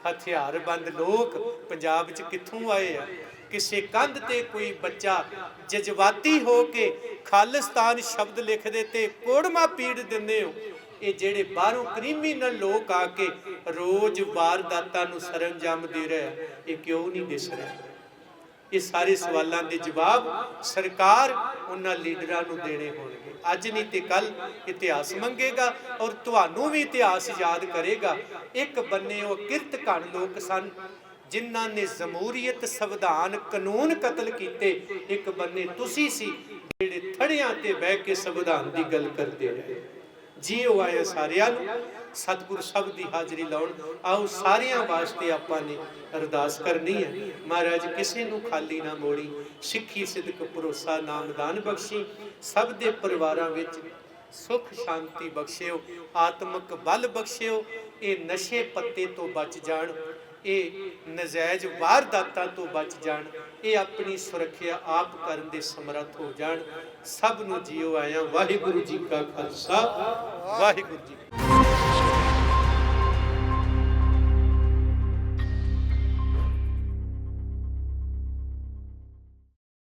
ਹਥਿਆਰਬੰਦ ਲੋਕ ਪੰਜਾਬ 'ਚ ਕਿੱਥੋਂ ਆਏ ਆ? ਕਿਸੇ ਕੰਧ ਤੇ ਕੋਈ ਬੱਚਾ ਜਜ਼ਬਾਤੀ ਹੋ ਕੇ ਖਾਲਿਸਤਾਨ ਸ਼ਬਦ ਲਿਖਦੇ ਤੇ ਕੋੜਮਾ ਪੀੜ ਦਿੰਦੇ ਹੋ। ਇਹ ਜਿਹੜੇ ਬਾਹਰੋਂ ਕ੍ਰਿਮੀਨਲ ਲੋਕ ਆ ਕੇ ਰੋਜ਼ ਵਾਰਦਾਤਾਂ ਨੂੰ ਸਰੰਜਾਮ ਦੇ ਰਹੇ, ਇਹ ਕਿਉਂ ਨਹੀਂ ਦਿਸ ਰਿਹਾ? ਇਹ ਸਾਰੇ ਸਵਾਲਾਂ ਦੇ ਜਵਾਬ ਸਰਕਾਰ ਉਹਨਾਂ ਲੀਡਰਾਂ ਨੂੰ ਦੇਣੇ ਹੋਣਗੇ। ਅੱਜ ਨਹੀਂ ਤੇ ਕੱਲ ਇਤਿਹਾਸ ਮੰਗੇਗਾ, ਔਰ ਤੁਹਾਨੂੰ ਵੀ ਇਤਿਹਾਸ ਯਾਦ ਕਰੇਗਾ। ਇੱਕ ਬੰਨੇ ਉਹ ਕਿਰਤ ਘਣ ਲੋਕ ਸਨ ਜਿਨ੍ਹਾਂ ਨੇ ਜਮਹੂਰੀਅਤ, ਸੰਵਿਧਾਨ, ਕਾਨੂੰਨ ਕਤਲ ਕੀਤੇ। ਇੱਕ ਬੰਨੇ ਤੁਸੀਂ ਸੀ ਜਿਹੜੇ ਥੜਿਆਂ ਤੇ ਬਹਿ ਕੇ ਸੰਵਿਧਾਨ ਦੀ ਗੱਲ ਕਰਦੇ ਰਹੇ। ਜੀਓ ਆਏ ਸਾਰਿਆਂ ਨੂੰ। ਸਤਿਗੁਰੂ ਸਭ ਦੀ ਹਾਜ਼ਰੀ ਲਾਉਣ। ਆਓ ਸਾਰਿਆਂ ਵਾਸਤੇ ਆਪਾਂ ਨੇ ਅਰਦਾਸ ਕਰਨੀ ਹੈ। ਮਹਾਰਾਜ ਕਿਸੇ ਨੂੰ ਖਾਲੀ ਨਾ ਮੋੜੀ। ਸਿੱਖੀ ਸਿਦਕ ਭਰੋਸਾ ਨਾਮਦਾਨ ਬਖਸ਼ੀ। ਸਭ ਦੇ ਪਰਿਵਾਰਾਂ ਵਿੱਚ ਸੁਖ ਸ਼ਾਂਤੀ ਬਖਸ਼ਿਓ, ਆਤਮਿਕ ਬਲ ਬਖਸ਼ਿਓ। ਇਹ ਨਸ਼ੇ ਪੱਤੇ ਤੋਂ ਬਚ ਜਾਣ, ਇਹ ਨਜਾਇਜ਼ ਵਾਰਦਾਤਾਂ ਤੋਂ ਬਚ ਜਾਣ, ਇਹ ਆਪਣੀ ਸੁਰੱਖਿਆ ਆਪ ਕਰਨ ਦੇ ਸਮਰੱਥ ਹੋ ਜਾਣ। ਸਭ ਨੂੰ ਜੀਓ ਆਇਆ। ਵਾਹਿਗੁਰੂ ਜੀ ਕਾ ਖਾਲਸਾ, ਵਾਹਿਗੁਰੂ ਜੀ।